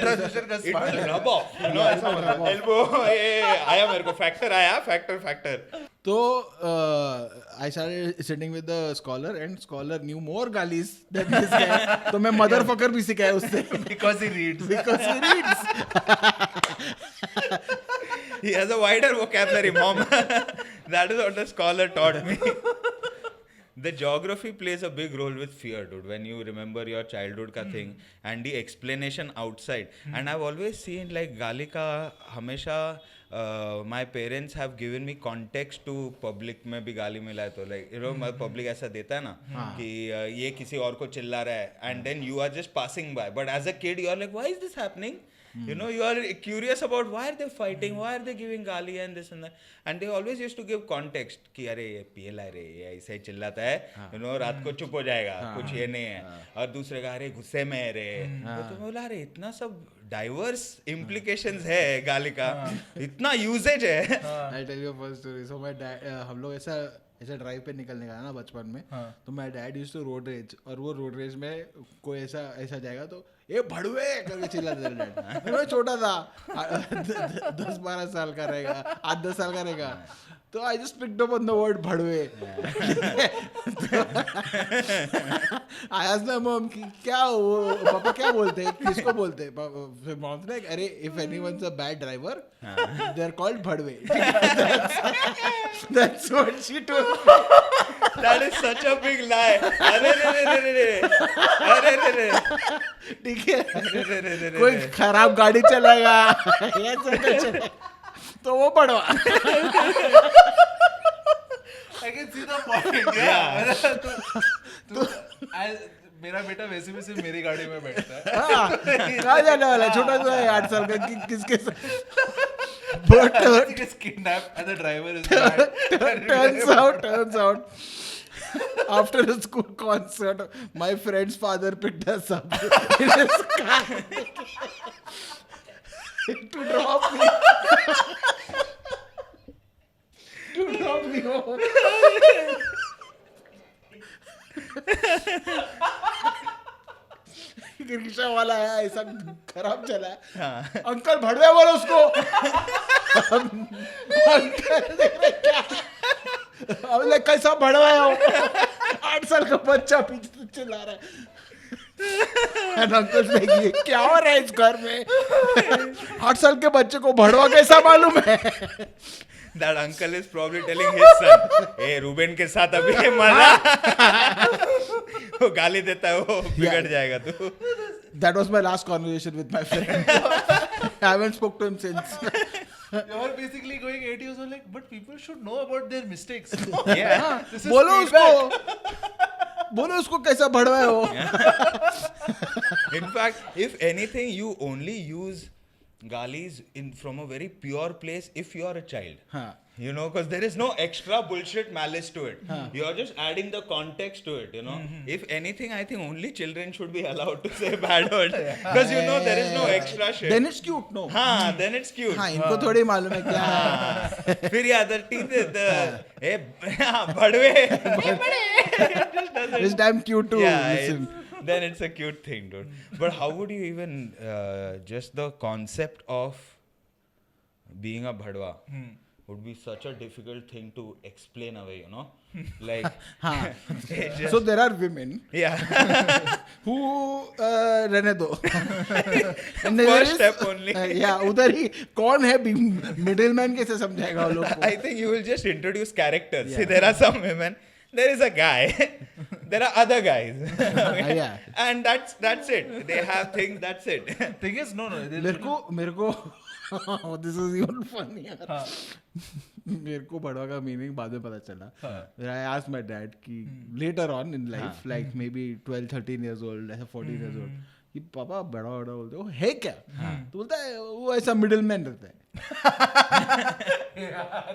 का spark
rub off, you know, ऐसा मतलब एल्बो आया मेरे को, फैक्टर.
तो I started sitting with the scholar and scholar knew more galis than this guy. तो मैं motherfucker भी सिखाया उससे.
because he reads.
He has a wider vocabulary, mom. That is what the scholar taught me. The geography plays a big role with fear, dude. When you remember your childhood ka thing and the explanation outside. And I've always seen like गाली का हमेशा my parents have given me context to public में भी गाली मिला है तो like you know public ऐसा देता है ना कि ये किसी और को चिल्ला रहा है and then you are just passing by, but as a kid you are like, why is this happening? You know, you are curious about why are they fighting, why are they giving गाली and this and that, and they always used to give context कि अरे ये PLI रे, ये ऐसे ही चिल्लाता है, you know, रात को चुप हो जाएगा, कुछ ये नहीं है, और दूसरे का अरे गुस्से में है रे, तो बोला अरे इतना सब डाइवर्स implications है गाली का, इतना यूसेज है.
I tell you a first story. So my dad, हम लोग ऐसा ड्राइव पे निकलने का ना बचपन में, तो my dad used to road rage, और वो रोड रेज में कोई ऐसा जाएगा तो ये भड़वे करके चिल्लाते थे डैड. मैं छोटा था, 10-12 साल का रहेगा, 8-10 साल का रहेगा, तो I just picked up on the word भड़वे. I asked my mom कि क्या वो पापा क्या बोलते हैं, किसको बोलते हैं? फिर मॉम ने अरे if anyone's a bad driver they're called भड़वे. That's what she told me.
That is such a big lie. अरे रे
ठीक है, कोई खराब गाड़ी चलाएगा तो वो पढ़वा.
I can see the point. Yeah. तो मेरा बेटा वैसे भी सिर्फ मेरी गाड़ी में बैठता है.
कहाँ जाने वाला है? छोटा सा है, 8 साल का, किसके साथ?
Gets kidnapped and the driver is mad.
Turns out after a school concert my friend's father picked us up in his car to drop me home. Rickshaw वाला है, ऐसा खराब चला है. अंकल भड़वे बोलो उसको. अब लाइक कैसा भड़वा है वो, 8 साल का बच्चा पीछे चिल्ला रहा है. अंकल ये क्या हो रहा है इस घर में? 8 साल के बच्चे को भड़वा कैसा मालूम है?
That uncle is probably telling his son, hey, Ruben के साथ अभी ये मजा. वो गाली देता है, वो बिगड़ जाएगा तू.
That was my last conversation with my friend. I haven't spoken to him since.
You are basically going 8 years old, like, but people should know about their mistakes.
Yeah.
बोलो उसको कैसा भड़वा है वो.
In fact, if anything, you only use galis from a very pure place if you are a child. You know, because there is no extra bullshit malice to it. You are just adding the context to it, you know. If anything, I think only children should be allowed to say bad words. Because you know, there is no extra shit.
Then it's cute, no?
Then it's cute.
इनको थोड़ी मालूम है क्या है.
फिर याद the teeth, भड़वे.
It's damn cute too.
Yeah, then it's a cute thing, dude. But how would you even, just the concept of being a bhadwa would be such a difficult thing to explain away, you know? Like,
so there are women who रहने दो.
First step only.
उधर ही कौन है middleman कैसे समझाएगा वो लोग को?
I think you will just introduce characters. See, there are some women. There is a guy. there are other guys.
Yeah.
And that's it. They have things, that's it.
Thing is, no,
मेरे को this is even funny यार. मेरे को भड़वा का meaning बाद में पता चला. I asked my dad कि later on in life, like maybe 12-13 years old, ऐसा 14 years old, कि पापा बड़ा बोलते हो है क्या? तो बोलता है वो ऐसा मिडिल मैन रहता है.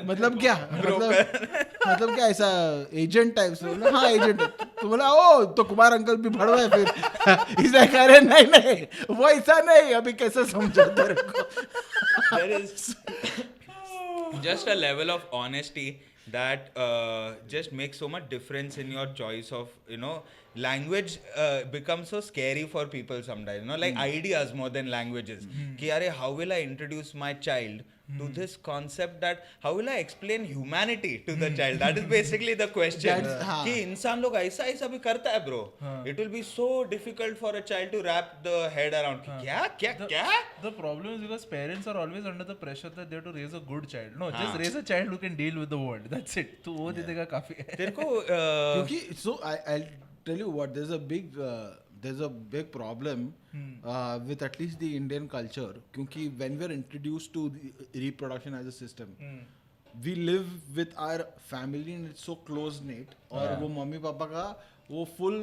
मतलब क्या? मतलब क्या ऐसा एजेंट टाइप से? बोला हाँ एजेंट. तो बोला ओ तो कुमार अंकल भी भड़वा है फिर. इसे कह रहे नहीं वो ऐसा नहीं. अभी कैसे समझो तेरे को?
There is just a level of honesty that just makes so much difference in your choice of, language becomes so scary for people sometimes, like ideas more than languages. Ki are how will I introduce my child to this concept, that how will I explain humanity to the child? That is basically the question. कि इंसान लोग ऐसा ऐसा भी करता है bro. It will be so difficult for a child to wrap the head around. क्या?
The problem is because parents are always under the pressure that they have to raise a good child. No, just raise a child who can deal with the world. That's it. तो वो दे देगा काफी है.
तेरे को
क्योंकि so I'll tell you what, there's a big problem with at least the Indian culture. Kyunki when we're introduced to reproduction as a system, we live with our family and it's so close knit. और वो mummy papa का वो full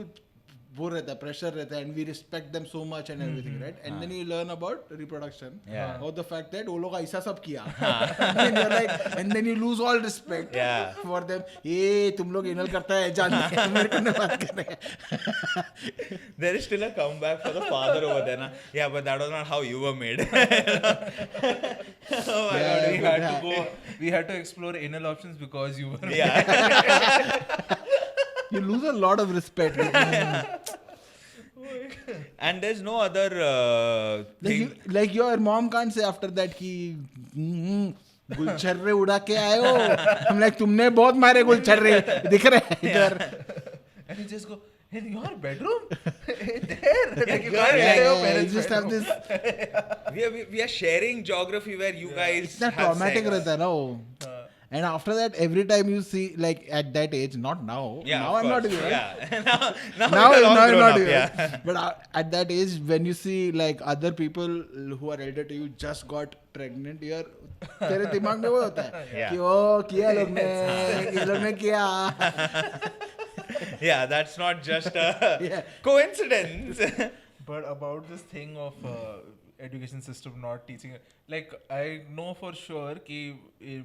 वो रहता है, pressure रहता है, and we respect them so much and everything, right? And then you learn about reproduction, or the fact that वो लोग ऐसा सब किया, and you're like, and then you lose all respect for them. ये तुम लोग anal करता है जानते हैं, मेरे को नहीं बात कर रहे.
There is still a comeback for the father over there, na? Yeah, but that was not how you were made. Oh my God,
we had to explore anal options because you were.
Yeah.
You lose a lot of respect.
And there's no other thing.
Like your mom can't say after that कि गुलछर्रे उड़ा के आए हो. I'm like तुमने बहुत मारे गुलछर्रे दिख रहे हैं इधर.
And you just go in your bedroom there. Like you
just have this.
We are sharing geography where you guys.
इतना traumatic रहता है ना वो. And after that, every time you see, like at that age, not now.
Yeah,
now I'm not even.
Yeah.
now
you're all
I'm
grown
not
up,
even.
yeah.
But at that age, when you see like other people who are elder to you just got pregnant, तेरे दिमाग में वो होता है कि ओ किया लोग ने, ये लोग ने किया.
Yeah, that's not just a coincidence.
But about this thing of education system not teaching, like I know for sure कि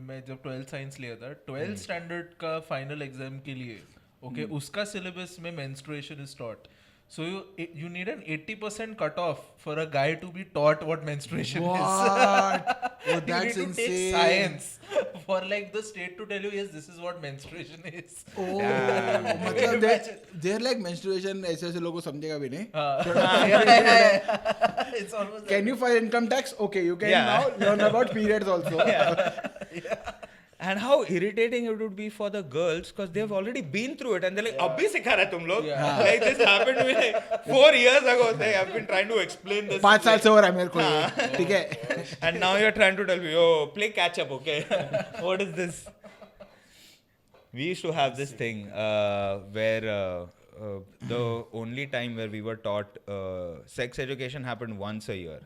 मैं जब 12th science लिया था, 12th standard का final exam के लिए, okay, उसका syllabus में menstruation is taught. So you need an 80% cutoff for a guy to be taught what menstruation is.
Oh,
you
that's
need to
insane.
take science for like the state to tell you, yes, this is what menstruation is.
Oh, मतलब they're like menstruation ऐसे ऐसे लोगों को समझेगा भी नहीं.
It's almost.
Can you file income tax? Okay, you can now learn about periods also.
And how irritating it would be for the girls because they've already been through it and they're like, abhi sikha rahe tum log. Like this happened to me like 4 years ago. They have been trying to explain this.
5 साल से हो रहा है मेरे को ये. ठीक है.
And now you're trying to tell me, oh, play catch up, okay? What is this? We used to have this thing where the only time where we were taught sex education happened once a year.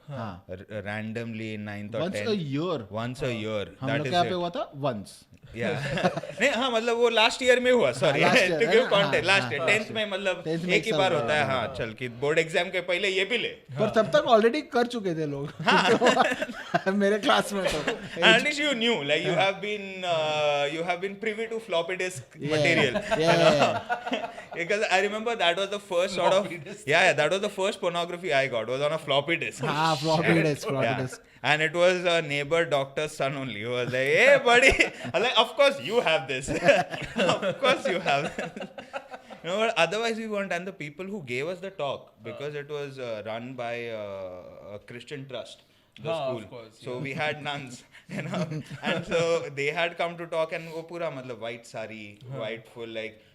Randomly in 9th or 10th.
Once a year.
Once a year.
हम लोग क्या पे हुआ था? Once.
नहीं हाँ मतलब वो लास्ट ईयर में हुआ sorry to give context last year 10th में मतलब एक ही बार होता है हाँ चल कि बोर्ड एग्जाम के पहले ये भी ले
पर तब तक ऑलरेडी कर चुके थे लोग मेरे क्लास में तो
at least you knew like you have been privy to floppy disk material because I remember that was the first sort of that was the first pornography I got was on a floppy disk
floppy disk
and it was a neighbor doctor's son only who was like hey buddy I was like of course you have this of course you have this. But otherwise we weren't and the people who gave us the talk because it was run by a Christian trust the school
course,
so we had nuns and so they had come to talk and wo pura matlab white sari white full like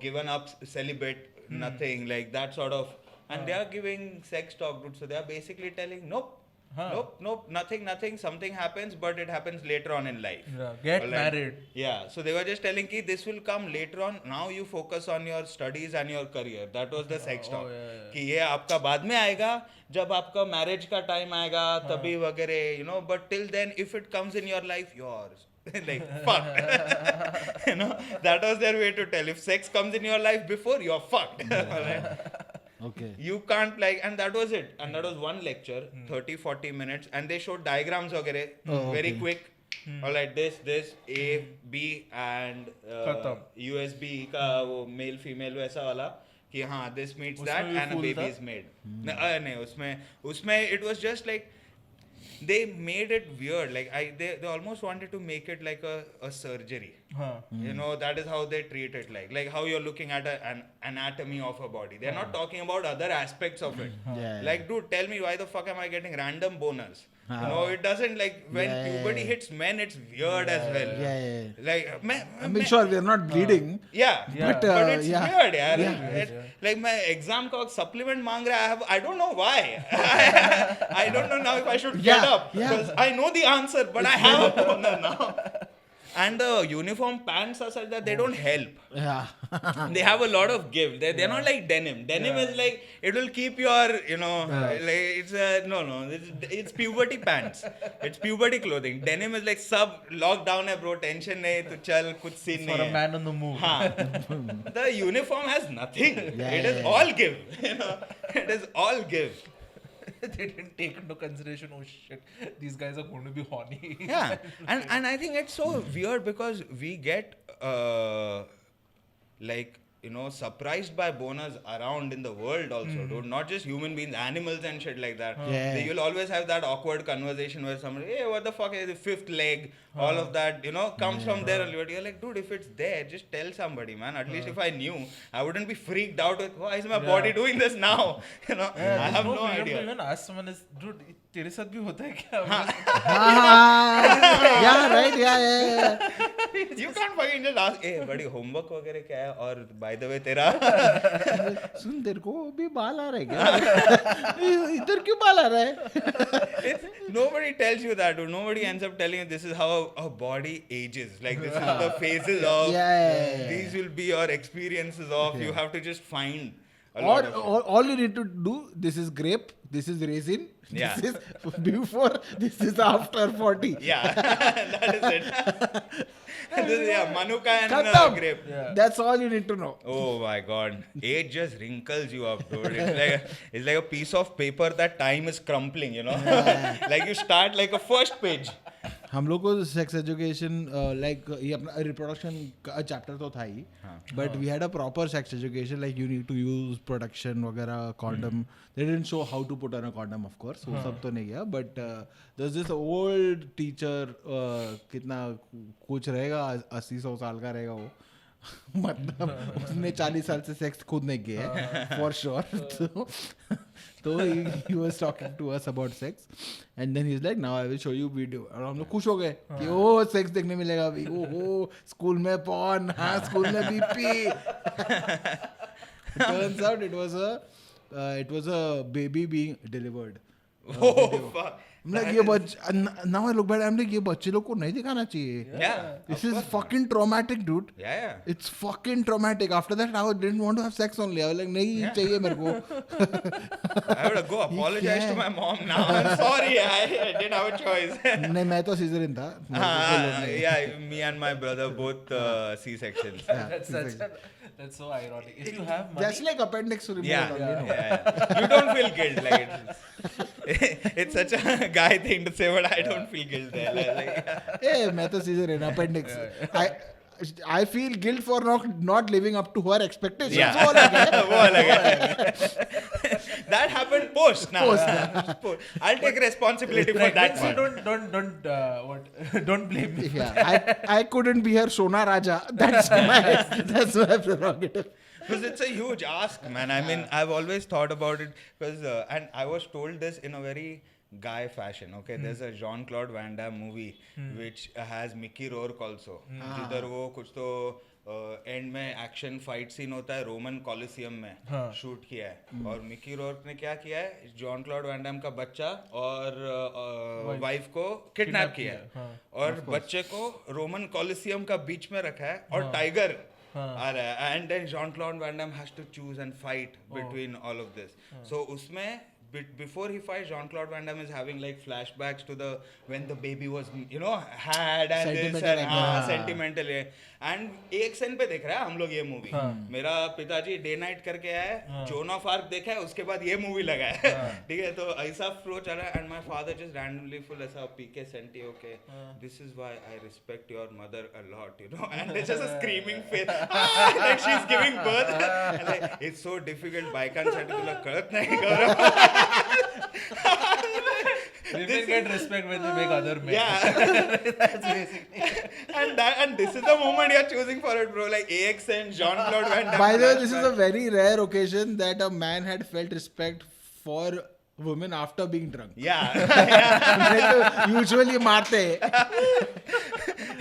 given up celibate nothing like that sort of and they are giving sex talk dude so they are basically telling nope Nope, nothing. Something happens, but it happens later on in life.
Yeah, get married.
Yeah, so they were just telling ki this will come later on. Now you focus on your studies and your career. That was the sex talk. कि ये आपका बाद में आएगा, जब आपका marriage का time आएगा, तभी वगैरह, you know. But till then, if it comes in your life, yours. Like fucked. You know, that was their way to tell. If sex comes in your life before, you're fucked.
Okay.
You can't like, and that was it. And that was one lecture, 30-40 minutes, and they showed diagrams वगैरह very quick. Or like this, A, B, and USB का वो male female वैसा वाला कि हाँ this meets that and a baby is made. नहीं उसमें it was just like they made it weird. Like they almost wanted to make it like a surgery. You know, that is how they treat it, like how you're looking at an anatomy of a body. They're not talking about other aspects of it. Like, dude, tell me, why the fuck am I getting random boners? You know, it doesn't, like, when puberty hits men, it's weird as well. Like,
I mean, sure, we are not bleeding.
But it's weird, yaar. Like, my exam का supplement मांग रहा है, I don't know why. I don't know now if I should get up. Because I know the answer, but I have a boner now. And the uniform pants are such that they don't help. They have a lot of give. They're not like denim. Denim is like, it will keep your, you know, like it's it's puberty pants. It's puberty clothing. Denim is like lockdown hai bro, tension nahi, tu chal, kuch scene nahi.
For a man on the move.
The uniform has nothing. It is all give. You know, it is all give.
They didn't take into consideration, oh shit, these guys are going to be horny.
And I think it's so weird because we get like, you know, surprised by boners around in the world also, dude. Not just human beings, animals and shit like that. You'll always have that awkward conversation where somebody, hey, what the fuck is the fifth leg? All of that, you know, comes from there. You're like, dude, if it's there, just tell somebody, man. At least if I knew, I wouldn't be freaked out with, why is my body doing this now? You know, I have no idea.
Even ask someone, dude, तेरे साथ भी होता है क्या?
You can't fucking just ask, hey, buddy, homework वगैरह क्या है? और by the way, तेरा
सुन, तेरे को भी बाल आ रहा है क्या? इधर क्यों बाल आ रहा है?
Nobody tells you that, dude. Nobody ends up telling you this is how a body ages. Like, this is the phases of. These will be your experiences of. You have to just find.
All you need to do, this is grape, this is raisin, this is before, this is after 40.
That is it. This is, Manuka and grape.
That's all you need to know.
Oh my god. Age just wrinkles you up, dude. It's like a piece of paper that time is crumpling, you know. Like you start like a first page.
हम लोग को sex education like ये अपना reproduction का chapter तो था ही, but we had a proper sex education like you need to use protection वगैरह, condom. They didn't show how to put on a condom of course, वो सब तो नहीं गया, but there is this old teacher, कितना कुछ रहेगा, 80-100 साल का रहेगा वो. मतलब उसने 40 साल से सेक्स खुद नहीं किया है फॉर श्योर. तो he was talking to us about sex and then he's like, now I will show you video. और हम लोग खुश हो गए कि ओ सेक्स देखने मिलेगा अभी. ओहो, स्कूल में पॉर्न, हाँ स्कूल में BP. Turns out it was a baby being delivered.
Oh fuck.
I'm like, now I look back, I'm like, ये बच्चे लोग को नहीं दिखाना चाहिए. This is fucking traumatic, dude. It's fucking traumatic. After that, I didn't want to have sex only. I was like, नहीं चाहिए मेरे को.
I would go apologize to my mom now. I'm sorry, I didn't have a choice.
नहीं, मैं तो cesarean था.
Yeah, me and my brother both C-sections.
That's so ironic. If you have money,
just like appendix to remove.
You don't feel guilt, like it's such a guy thing to say, but I don't feel guilt there. Like,
hey, मैं तो cesarean appendix. I feel guilt for not living up to her expectations.
वो अलग है. That happened post now. I'll take responsibility for that one.
Don't blame me.
I couldn't be her Sona Raja. That's my prerogative.
Because it's a huge ask, man. I mean, I've always thought about it because, and I was told this in a very guy fashion. Okay, there's a Jean-Claude Van Damme movie which has Mickey Rourke also. जिधर वो कुछ तो and में action fight scene होता है Roman कॉलिसियम में shoot किया है और मिकी रोर्क ने क्या किया है जॉन क्लॉड वैन डैम का बच्चा और वाइफ को किडनैप किया है और बच्चे को रोमन कॉलिसियम का बीच में रखा है और टाइगर आ रहा है and then Jean Claude Van Damme has to choose and fight between all of this so उसमें before he fights, Jean-Claude Van Damme is having like flashbacks to the when the baby was, you know, had and this and sentimental and एक scene पे देख रहा है हम लोग ये movie मेरा पिताजी डे नाइट करके आया है जोन ऑफ आर्क देखा है उसके बाद ये मूवी लगा है ठीक है तो ऐसा फ्लो चल रहा है and my father just randomly full ऐसा पीके senti okay this is why I respect your mother a lot you know and it's just a screaming face like she is giving birth like it's so difficult बायकांसाठी तुला कळत नाही गौरव
Women get respect when they make other men.
Yeah.
That's basically.
And this is the moment you're choosing for it, bro. Like AXN, Jean-Claude Van Damme.
By the way, this is a very rare occasion that a man had felt respect for women after being drunk.
Yeah.
Usually marte.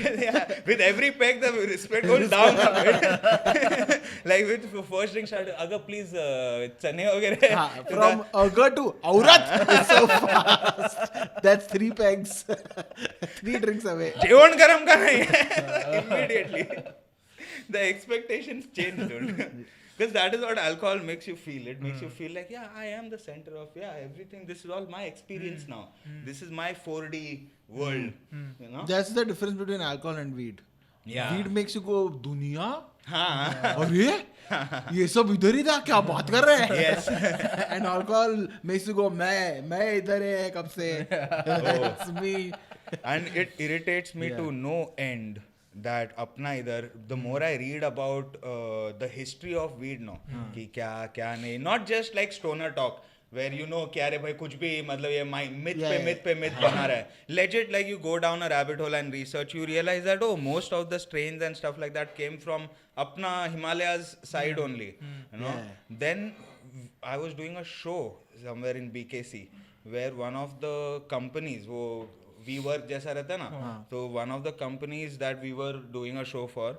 Yeah. With every peg, the respect goes down a bit. Like with first drink started, Aga please, chane vagere.
From Aga to Aurat is so fast. That's 3 pegs. 3 drinks away.
जेवण गरम का नहीं है immediately. The expectations change, dude. Because that is what alcohol makes you feel. It makes you feel like, yeah, I am the center of, everything. This is all my experience now. This is my 4D world. You know?
That's the difference between alcohol and weed.
Yeah.
Weed makes you go, दुनिया?
हाँ.
अरे? ये सब इधर ही था क्या बात कर रहे हैं?
Yes.
And alcohol makes you go, मैं इधर है कब से? It's me.
And it irritates me to no end that अपना इधर the more I read about the history of weed no कि क्या नहीं not just like stoner talk where you know क्या रे भाई कुछ भी मतलब ये myth पे myth बना रहा है legit like you go down a rabbit hole and research you realize that most of the strains and stuff like that came from अपना Himalayas side only you know then I was doing a show somewhere in BKC where one of the companies वो we work जैसा रहता है ना तो one of the companies that we were doing a show for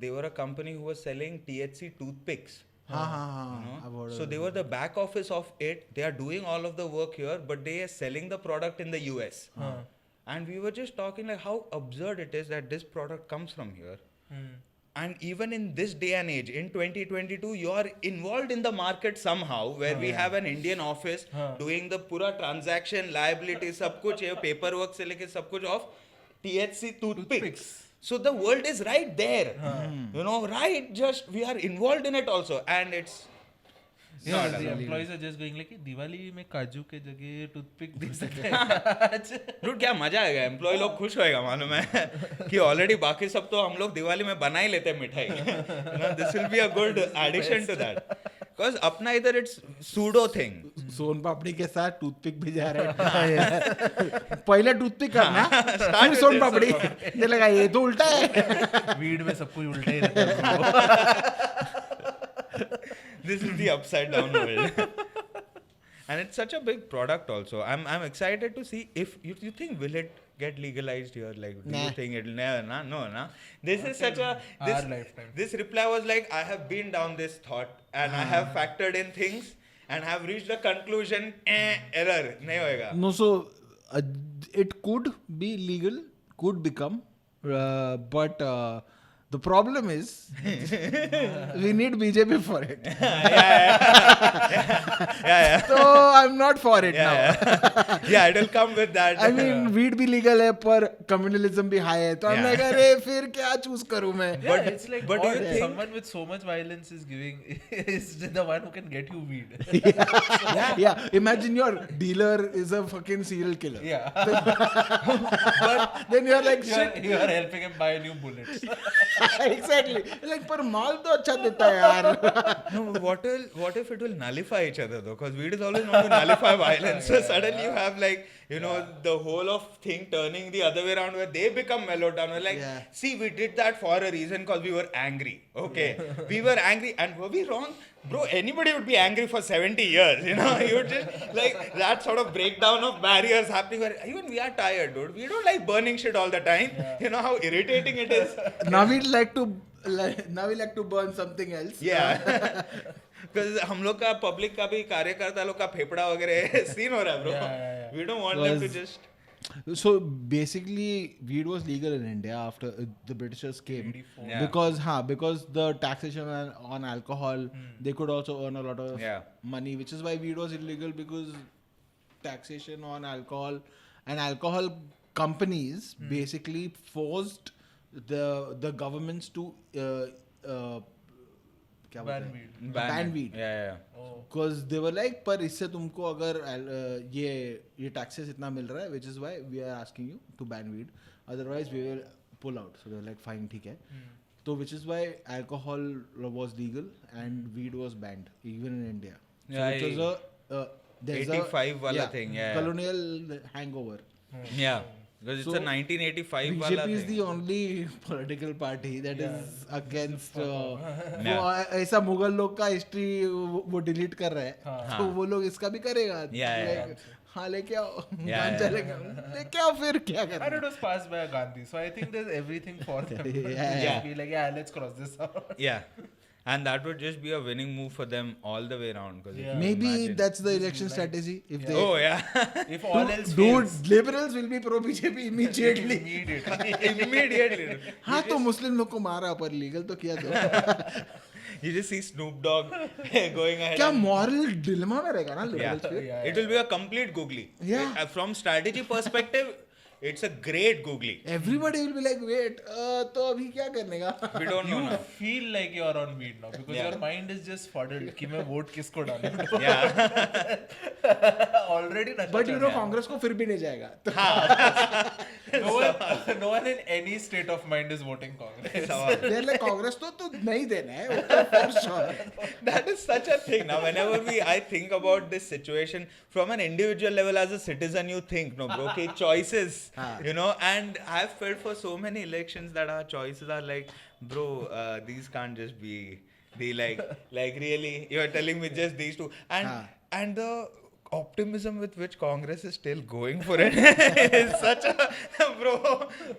they were a company who was selling THC toothpicks you know? So they were the back office of it they are doing all of the work here but they are selling the product in the US and we were just talking like how absurd it is that this product comes from here and even in this day and age in 2022 you are involved in the market somehow where we have an Indian office doing the pura transaction liability सब कुछ ये paperwork से लेके सब कुछ of THC toothpicks so the world is right there you know right just we are involved in it also and it's
Yeah, the employees are just going like Diwali में काजू के जगह टूथपिक दे सकते हैं
Dude, क्या मजा आएगा एम्प्लॉय लोग खुश होएगा मालूम है कि ऑलरेडी बाकी सब तो हम लोग दिवाली में बना ही लेते हैं मिठाई this will be a good addition to that because अपना इधर it's pseudo thing
soan papdi के साथ टूथपिक भी जा रहे हैं पहले टूथपिक करना फिर सोन पापड़ी ये लगा ये तो उल्टा है
वीड में सब कुछ उल्टा ही रहता है
This is the upside down world. And it's such a big product also. I'm excited to see if you think will it get legalized here like do you think it'll never no this is such a this reply was like I have been down this thought and I have factored in things and have reached a conclusion error nahi hoega
no so it could be legal could become but the problem is we need BJP for it.
yeah.
So I'm not for it now.
Yeah, it will come with that.
I mean, weed भी legal है पर communalism भी high है. तो I'm like अरे फिर क्या choose करूँ मैं?
But it's like but do you think someone with so much violence is giving is the one who can get you weed?
Yeah. Imagine your dealer is a fucking serial killer.
Yeah.
But then you're like shit.
You are helping him buy new bullets.
Exactly. Like पर माल तो अच्छा देता है यार.
No, what if it will nullify each other though? Because weed is always known to nullify violence. So suddenly you have like the whole of thing turning the other way around where they become mellowed down. We're like, see, we did that for a reason because we were angry. Okay, we were angry and were we wrong? Bro, anybody would be angry for 70 years, you know? You would just, like, that sort of breakdown of barriers happening where even we are tired, dude. We don't like burning shit all the time. You know how irritating it is?
Now we like to burn something else.
Yeah. Because हम लोग का public का भी कार्यकर्ता लोग का फेफड़ा वगैरह सीन हो रहा है, bro.
Yeah.
We don't want them to
Was-
just...
So basically, weed was legal in India after the Britishers came
84.
Yeah.
because the taxation on alcohol, they could also earn a lot of
Yeah.
money, which is why weed was illegal, because taxation on alcohol and alcohol companies basically forced the governments to क्या बोलते
Ban
हैं?
weed.
Ban weed.
Yeah.
Oh.
Because they were like, पर इससे तुमको अगर ये taxes इतना मिल रहा है, which is why we are asking you to ban weed. Otherwise we will pull out. So they were like, fine, ठीक है. So which is why alcohol was legal and weed was banned even in India. So
Yeah,
which was there's
85 wala thing, yeah.
colonial hangover.
Yeah. Because it's
So,
a 1985 wala
BJP is
thing.
the only political party that is against
Yeah.
वो ऐसा मुगल लोग का history वो delete कर रहा है, तो वो लोग इसका भी करेगा.
Yeah.
हाँ लेके आओ,
Yeah.
चलेगा, लेके आओ, फिर क्या
And it
करना.
was passed by Gandhi, so I think there's everything for them.
Yeah.
Be like, yeah, let's cross this out.
Yeah. And that would just be a winning move for them all the way around.
Yeah.
Maybe
imagine.
that's the election strategy. If they
Oh, yeah.
If all else
dude,
fails,
liberals will be pro BJP immediately.
immediately.
Immediately.
हाँ तो मुस्लिम लोग को मारा पर legal तो किया तो.
You just see Snoop Dogg going ahead.
क्या
and-
moral dilemma में रहेगा ना
Yeah.
liberals फिर.
Yeah.
It will be a complete googly.
Yeah.
From strategy perspective, it's a great googly.
Everybody will be like, wait, तो अभी क्या करने का?
We don't know
You
now.
feel like you're on weed now because
Yeah.
your mind is just fuddled कि मैं vote किसको डालूं.
Yeah.
Already नशा
But you
चढ़
know
गया.
कांग्रेस को फिर भी नहीं जाएगा.
No one in any state of mind is voting Congress.
They're like Congress तो नहीं देना है, वो तो for sure.
That is such a thing. Now, whenever I think about this situation from an individual level as a citizen, you think, no, bro, okay, choices, you know, and I've felt for so many elections that our choices are like, bro, these can't just be like really, you're telling me just these two. And the optimism with which Congress is still going for it is such a, bro,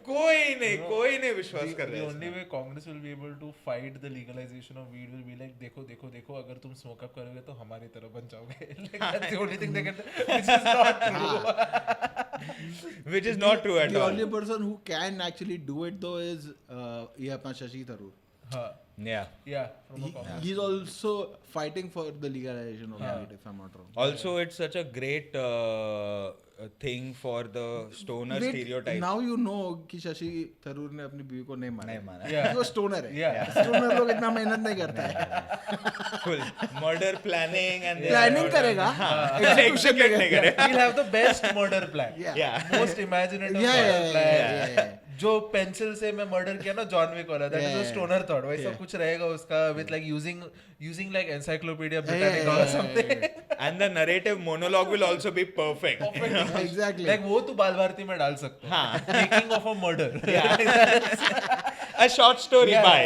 कोई नहीं विश्वास कर
The
रहा है
only
इसमें.
way Congress will be able to fight the legalization of weed will be like देखो अगर तुम smoke up करोगे तो हमारी तरह बन जाओगे. Like, that's the only thing they can do, which is not true.
Which is not true at
The
all.
only person who can actually do it though is ये अपना शशि थरूर.
हाँ.
Yeah.
Yeah, from a Congress.
He's also fighting for the legalization of weed, if I'm not wrong.
Also, it's such a great thing for the stoner
Wait,
stereotype.
now you know कि शशि थरूर ने अपनी बीवी को नहीं मारा.
नहीं मारा.
Yeah.
वो stoner है.
Yeah.
Stoner लोग इतना मेहनत नहीं करता है.
Full murder planning and
Planning करेगा.
execute नहीं करेगा.
We'll have the best murder plan.
Yeah.
Most imaginative
Yeah,
murder plan.
yeah.
जो पेंसिल से मैं मर्डर किया ना जॉन विक वाला, that is a stoner thought. वैसा कुछ रहेगा उसका with like using like encyclopedia Britannica और something.
And the narrative monologue will also be perfect.
Exactly.
Like वो तो बाल भारती में डाल सकते हो. Making of a murder.
A short story by.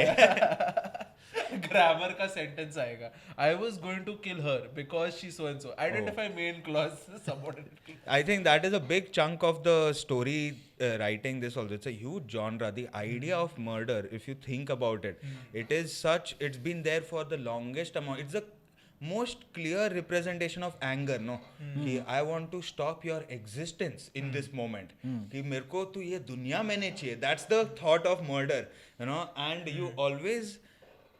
Grammar का सेंटेंस आएगा. I was going to kill her because she so and so. Identify main clause, subordinate clause.
I think that is a big chunk of the story writing this also. It's a huge genre. The idea of murder, if you think about it, it's been there for the longest amount. It's the most clear representation of anger, no? कि I want to stop your existence in this moment. कि मेरे को तू ये दुनिया में नहीं चाहिए. That's the thought of murder, you know? And you always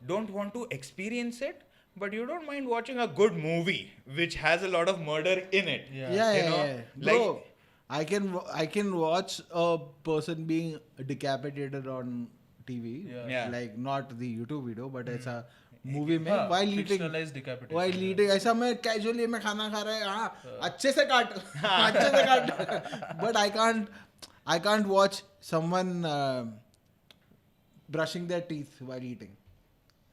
don't want to experience it, but you don't mind watching a good movie which has a lot of murder in it.
Yeah.
You know,
Bro, I can watch a person being decapitated on TV.
Yeah.
Like not the YouTube video, but it's a movie में
हाँ,
while eating.
fictionalized decapitation.
While eating ऐसा मैं casually में खाना खा रहा है, हाँ अच्छे से काट, अच्छे से काट. But I can't watch someone brushing their teeth while eating.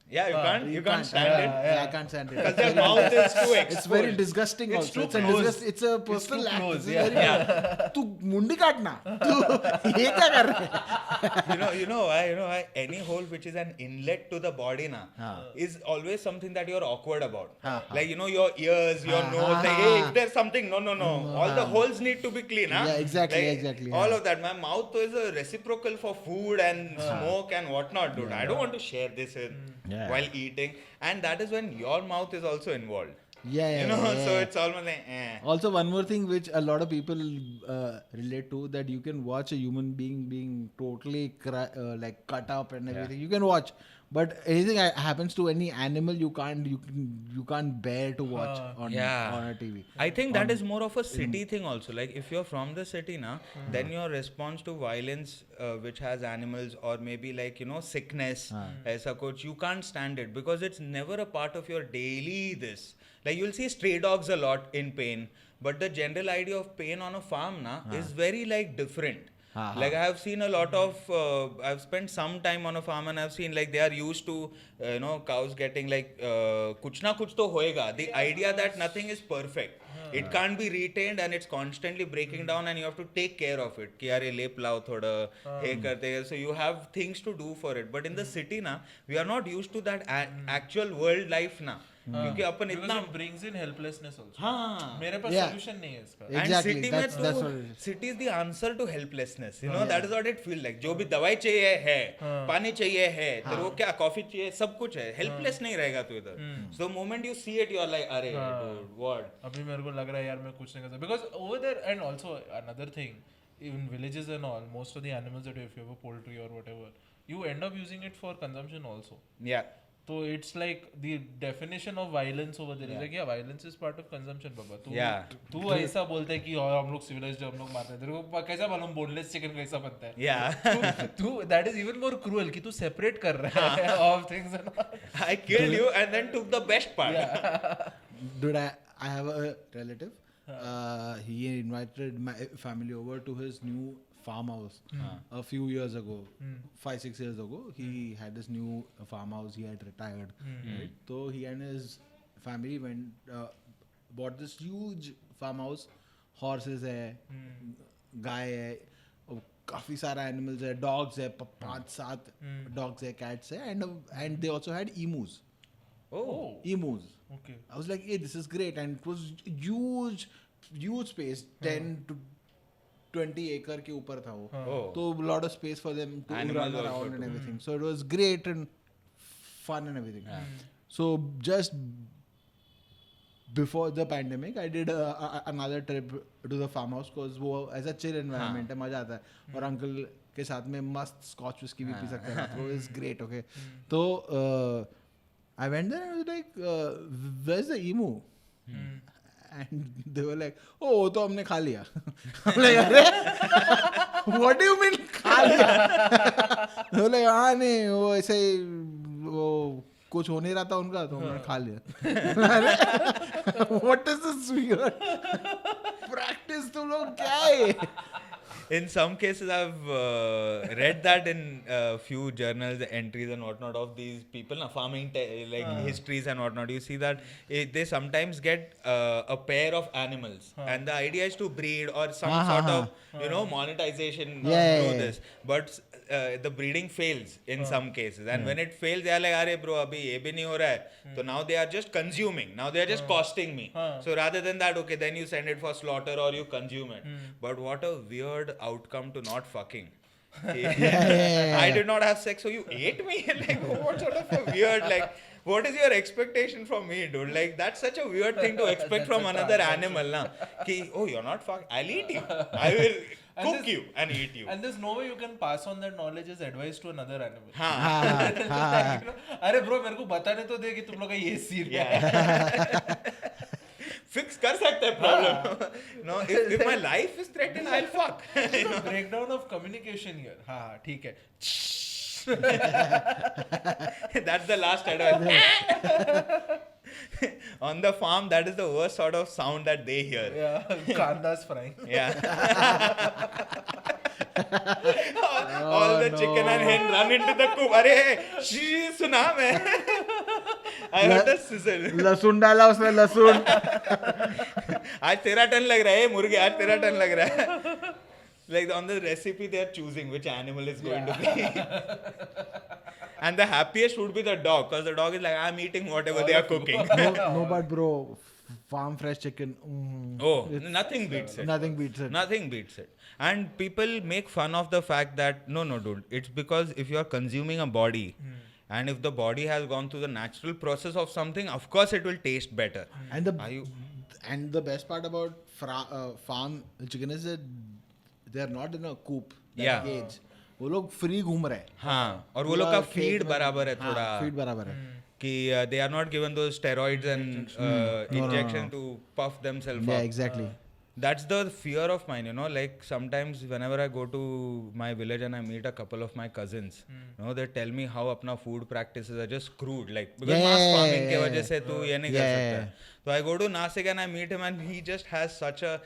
Yeah, you can't stand it.
Yeah, I can't stand it.
Because their mouth is too exposed.
It's very disgusting
It's
also.
too close.
It's a personal act.
close,
It's very- तू मुंडी काटना तू ये क्या कर रहे है?
You know why any hole which is an inlet to the body is always something that you're awkward about. Like your ears, your nose. Like, hey, if there's something, no. All the holes need to be clean.
Yeah, exactly,
Like,
exactly.
All of that. My mouth is a reciprocal for food and smoke and whatnot, dude. I don't want to share this while eating, and that is when your mouth is also involved.
Yeah,
So it's almost like
Also, one more thing which a lot of people relate to, that you can watch a human being being totally like cut up and everything. You can watch, but anything happens to any animal, you can't bear to watch on a TV.
I think that is more of a city thing also. Like if you're from the city then your response to violence which has animals, or maybe like sickness, aisa kuch, you can't stand it because it's never a part of your daily this. Like you'll see stray dogs a lot in pain, but the general idea of pain on a farm is very like different. Like I have seen a lot of, I've spent some time on a farm and I've seen like they are used to, cows getting like, kuch na kuch to hoega. The idea that nothing is perfect. It can't be retained and it's constantly breaking down and you have to take care of it. Ki yaar ye lep lao thoda, hey karte. So you have things to do for it. But in the city we are not used to that actual world life क्योंकि अपन इतना
brings in helplessness also.
हाँ
मेरे पास solution नहीं है इसका.
Exactly.
And city
That's what it is.
City is the answer to helplessness. That is what it feels like. जो भी दवाई चाहिए है, पानी चाहिए है, तेरे को क्या कॉफी चाहिए, सब कुछ है. Helpless नहीं रहेगा तू इधर. So the moment you see it, you are like, अरे dude, what?
अभी मेरे को लग रहा है यार मैं कुछ नहीं कर सकता. Because over there, and also another thing, in villages and all, most of the animals that if you have a poultry or whatever, you end up using it for consumption also.
Yeah.
So it's like the definition of violence over there is like violence is part of consumption, बाबा. तू ऐसा बोलता है कि हम लोग civilized हम लोग मारते हैं. तेरे को कैसा मालूम boneless chicken कैसा बनता है?
Yeah.
तू that is even more cruel कि तू separate कर रहा है of things and all.
I killed you and then took the best part.
Dude, I have a relative. He invited my family over to his new farmhouse a few years ago, 5-6 years ago. He had this new farmhouse. He had retired, right? So he and his family went bought this huge farmhouse. Horses hai, गाय है, काफी सारा animals है, dogs है, 5-7 dogs है, cats है, and they also had emus.
Oh,
Emus.
Okay.
I was like, hey, this is great, and it was huge space, 10 to 20 acre के ऊपर था वो. So a lot of space for them to
Animals
run
also
around and
too.
everything. So it was great and fun and everything. So just before the pandemic, I did another trip to the farmhouse because वो ऐसा chill environment है, मजा आता है. और uncle के साथ में मस्त scotch whisky भी पी सकते हैं. So it's great, okay. So I went there and I was like, where's the emu? And they were like, oh, तो हमने खा लिया. I'm like, अरे, what do you mean खा लिया? They were like, हाँ नहीं, वो ऐसे ही वो कुछ हो नहीं रहा था उनका, तो हमने खा लिया. What is this weird practice? तुम लोग क्या है?
in some cases I've read that in a few journals, entries and whatnot of these people, farming histories and whatnot. You see that they sometimes get a pair of animals and the idea is to breed or some sort of monetization through this, but the breeding fails in some cases, and when it fails they are like, "Arey bro, abhi ye bhi nahi ho raha hai." So now they are just consuming, now they are just costing me. So rather than that, okay, then you send it for slaughter or you consume it. But what a weird outcome to not fucking. I did not have sex, so you ate me? Like, what sort of a weird, like, what is your expectation from me, dude? Like, that's such a weird thing to expect from another animal, na? Ki, oh, you're not fucking, I'll eat you. I will cook you and eat you.
And there's no way you can pass on that knowledge as advice to another animal. अरे bro, मेरे को बताने तो दे कि तुम लोग का ये सीन है.
Fix कर सकते हैं problem. No, if my life is threatened, I'll fuck.
Breakdown of communication here. हाँ, ठीक है.
That's the last advice. On the farm, that is the worst sort of sound that they hear.
Yeah, kandas frying.
Yeah. all the chicken and hen run into the coop. अरे she सुना मैं. I heard the sizzle.
लहसुन डाला उसने, लहसुन.
आज तेरा ton लग रहा है मुर्गे, आज तेरा टन लग रहा है. Like on the recipe they are choosing which animal is going to be. And the happiest would be the dog, because the dog is like, I'm eating whatever they are cooking.
No, but bro, farm fresh chicken.
Oh, nothing beats it.
Nothing beats it.
Nothing beats it. And people make fun of the fact that, no, dude, it's because if you are consuming a body, and if the body has gone through the natural process of something, of course it will taste better.
And the best part about farm chicken is that they are not in a coop, cage. वो लोग free घूम रहे हैं.
हाँ, और वो लोग का फीड बराबर है थोड़ा.
फीड बराबर है.
कि they are not given those steroids and injection to puff themselves up.
Yeah, exactly.
That's the fear of mine, you know, like sometimes whenever I go to my village and I meet a couple of my cousins, you know, they tell me how apna food practices are just screwed, like because mass farming के वजह से तू ये नहीं कर सकता. So I go to Nasik and I meet him and he just has such a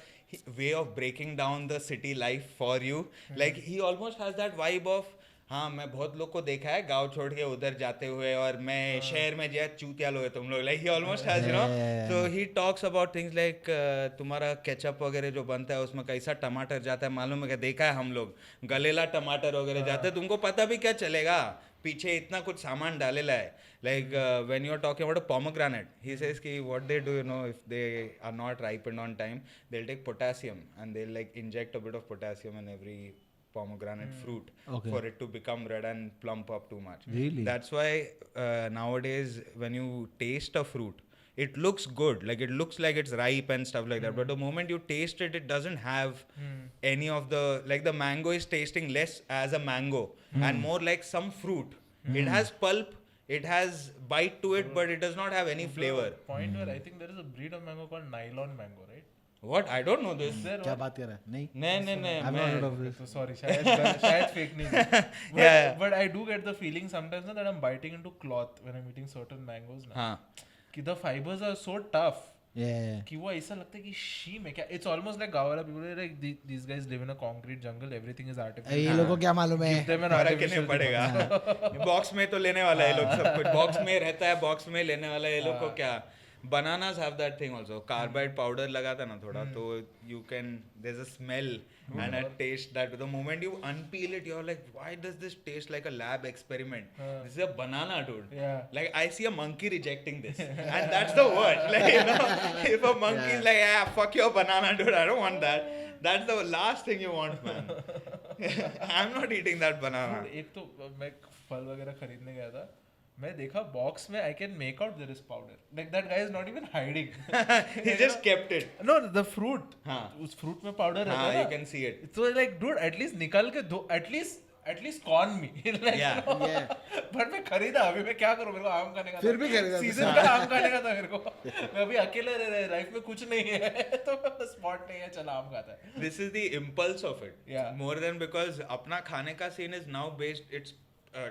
way of breaking down the city life for you. Like he almost has that vibe of हाँ मैं बहुत लोग को देखा है गांव छोड़ के उधर जाते हुए और मैं शहर में जाए चूतिया लोग है तुम लोग. Like he almost has, you know, so he talks about things like तुम्हारा केचप वगैरह जो बनता है उसमें कैसा टमाटर जाता है मालूम है क्या, देखा है हम लोग गलेला टमाटर वगैरह जाते हैं, तुमको पता भी क्या चलेगा पीछे इतना कुछ सामान डालेला है. Like when you are talking about a pomegranate, he says ki what they do, you know, if they are not ripened on time, they'll take potassium and they'll like inject a bit of potassium in every pomegranate fruit for it to become red and plump up too much.
Really?
That's why nowadays when you taste a fruit, it looks good, like it looks like it's ripe and stuff like that, but the moment you taste it, it doesn't have any of the, like the mango is tasting less as a mango and more like some fruit. It has pulp, it has bite to it, but it does not have any flavor.
Point where I think there is a breed of mango called nylon mango, right?
What? I don't know this.
क्या बात कर रहा है? नहीं.
नहीं.
I've not heard of this.
So sorry, शायद fake news. But I do get the feeling sometimes that I'm biting into cloth when I'm eating certain mangoes.
हाँ.
कि the fibers are so tough.
Yeah.
कि वो ऐसा लगता है कि she में क्या. It's almost like Gaurav people are like these guys live in a concrete jungle. Everything is artificial.
ये लोगों को क्या मालूम है?
फर्क नहीं पड़ेगा. बॉक्स में तो लेने वाला है ये लोग सब कुछ. बॉक्स में रहता है, बॉक्स में लेने वाला है ये लोग को क्या. Bananas have that thing also. Carbide powder लगाता ना थोड़ा तो you can, there's a smell and a taste that the moment you unpeel it you're like, why does this taste like a lab experiment? This is a banana, dude.
Yeah.
Like I see a monkey rejecting this and that's the worst. Like, you know, if a monkey is like, yeah, fuck your banana, dude, I don't want that. That's the last thing you want, man. I'm not eating that banana.
एक तो मैं फल वगैरह खरीदने गया था, मैं देखा बॉक्स में I can make out there is powder. Like that guy is not even hiding.
He just kept it.
No, the fruit.
हाँ.
उस fruit में powder रहता है.
You can see it.
So like, dude, at least निकाल के दो, at least con me. Like,
Yeah.
you know?
Yeah.
But मैं खरीदा, अभी मैं क्या करूँ, मेरे को आम खाने का था.
फिर भी खरीदा.
सीजन का आम खाने का था मेरे को. मैं अभी अकेले रह रहा, लाइफ में कुछ नहीं है, तो स्पॉट नहीं है, चला आम खाता है.
This is the impulse of it.
Yeah.
More than because अपना खाने का scene is now based, it's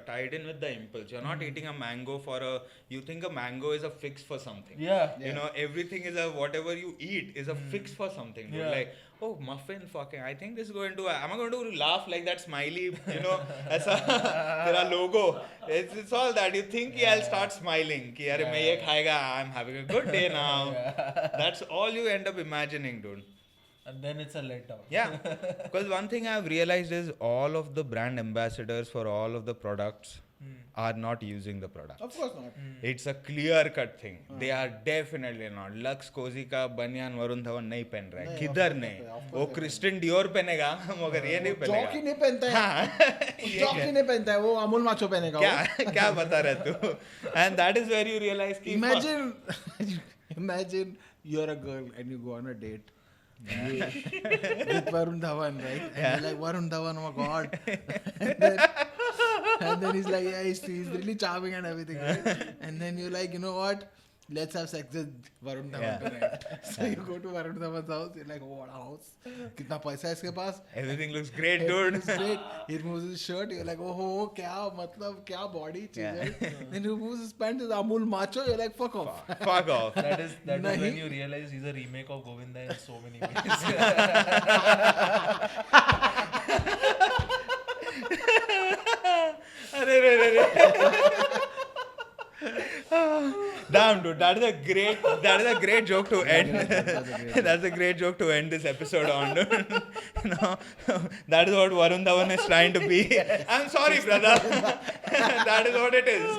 tied in with the impulse. You're not eating a mango for a, you think a mango is a fix for something.
Yeah.
You know, everything is a, whatever you eat is a fix for something. Dude.
Yeah.
Like, oh, muffin, fucking, I think this is going to, am I going to laugh like that smiley, you know, as a, tera logo. It's all that. You think I'll start smiling. Ki, Arey, main ye khayega, I'm having a good day now. That's all you end up imagining, dude.
And then it's a letdown.
Yeah, because one thing I've realized is all of the brand ambassadors for all of the products are not using the product.
Of course not.
It's a clear-cut thing. They are definitely not. Lux Cozy का बनियान वरुण धवन नहीं पहन रहा है. किधर नहीं? वो Christian Dior पहनेगा, मगर ये नहीं पहनेगा.
जॉकी नहीं पहनता है. जॉकी नहीं पहनता है. वो अमूल माचो पहनेगा.
क्या बता रहे तू? And that is where you realize कि
imagine you're a girl and you go on a date. with Varun Dhawan, right? And you're like, Varun Dhawan, oh my god. and then he's like, yeah, he's really charming and everything, right? And then you're like, you know what? Let's have sex with Varun Dhawan tonight. So you go to Varun Dhawan's house, you're like, oh, what a house. Kitna paisa hai iske paas?
Everything looks great, dude.
Looks great. He removes his shirt, you're like, oh, kya body cheez hai. Then he removes his pants, it's Amul Macho, you're like, fuck off.
Fuck off.
That is when you realize he's a remake of Govinda in so many ways.
Damn, dude, that is a great joke to end. That's a great joke to end this episode on, dude. No, that is what Varun Dhawan is trying to be. I'm sorry, brother. That is what it is.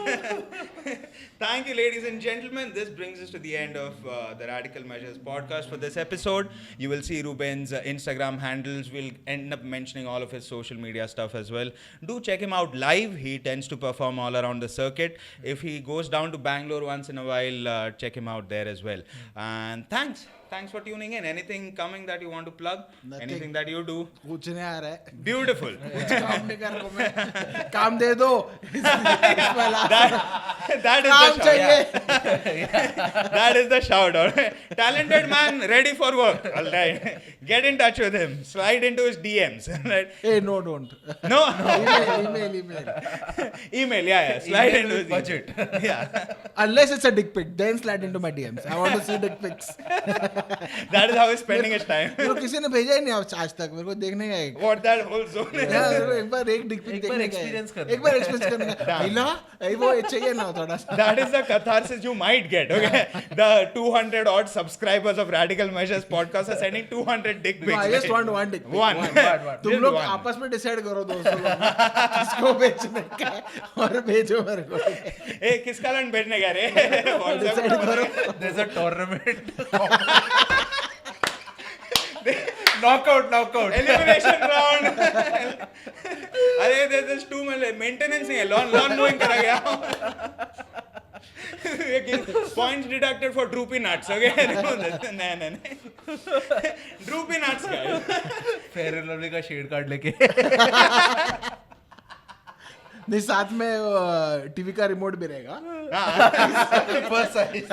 Thank you, ladies and gentlemen. This brings us to the end of the Radical Measures podcast for this episode. You will see Ruben's Instagram handles. We'll end up mentioning all of his social media stuff as well. Do check him out live. He tends to perform all around the circuit. If he goes down to Bangalore once in a while, check him out there as well. And thanks for tuning in. Anything coming that you want to plug?
Nothing.
Anything that you do?
कुछ नहीं आ रहा है.
Beautiful.
काम नहीं कर रहा हूँ मैं. काम दे दो.
That is
काम
the
चाहिए.
That is the shout out. Talented man, ready for work. All right. Get in touch with him. Slide into his DMs. Right?
Hey, no, don't.
No.
Email.
Yeah. Slide into his
budget.
Yeah.
Unless it's a dick pic, then slide into my DMs. I want to see dick pics.
That is how he's spending his time.
मेरे को किसी ने भेजा ही नहीं आज तक. मेरे को देखने का एक.
What that whole zone is.
यार मेरे को एक बार एक dick pic देखने का है. एक बार experience करने का. हिला. वो चाहिए ना थोड़ा सा.
That is the catharsis you might get. Okay. The 200 odd subscribers of Radical Measures podcast are sending 200 dick pics.
No, I just want one dick pic.
One.
तुम लोग आपस में decide करो दोस्तों लोग किसको भेजने का है और भेजो मेरे को.
ए किसका लंड भेजने का रे?
Decide करो.
There's a tournament. knockout.
Elimination round. अरे there's too much maintenance नहीं है. Lawn mowing करा गया. Points deducted for droopy nuts. Okay. नहीं. Droopy nuts guys.
Fair and lovely का शेड कार्ड लेके.
नहीं साथ में टीवी का रिमोट भी रहेगा.
First size.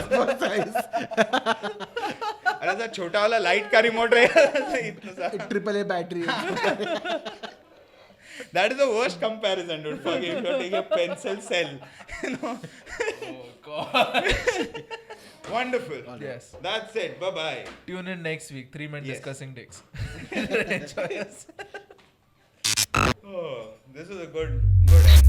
अरे सर छोटा वाला लाइट का रिमोट रहेगा.
Triple A battery.
That is the worst comparison, dude. Fuck, if you take a pencil cell.
Oh God.
Wonderful.
Yes.
That's it. Bye-bye.
Tune in next week. 3 men
Yes.
discussing dicks. Enjoy us.
Oh, this is a good end.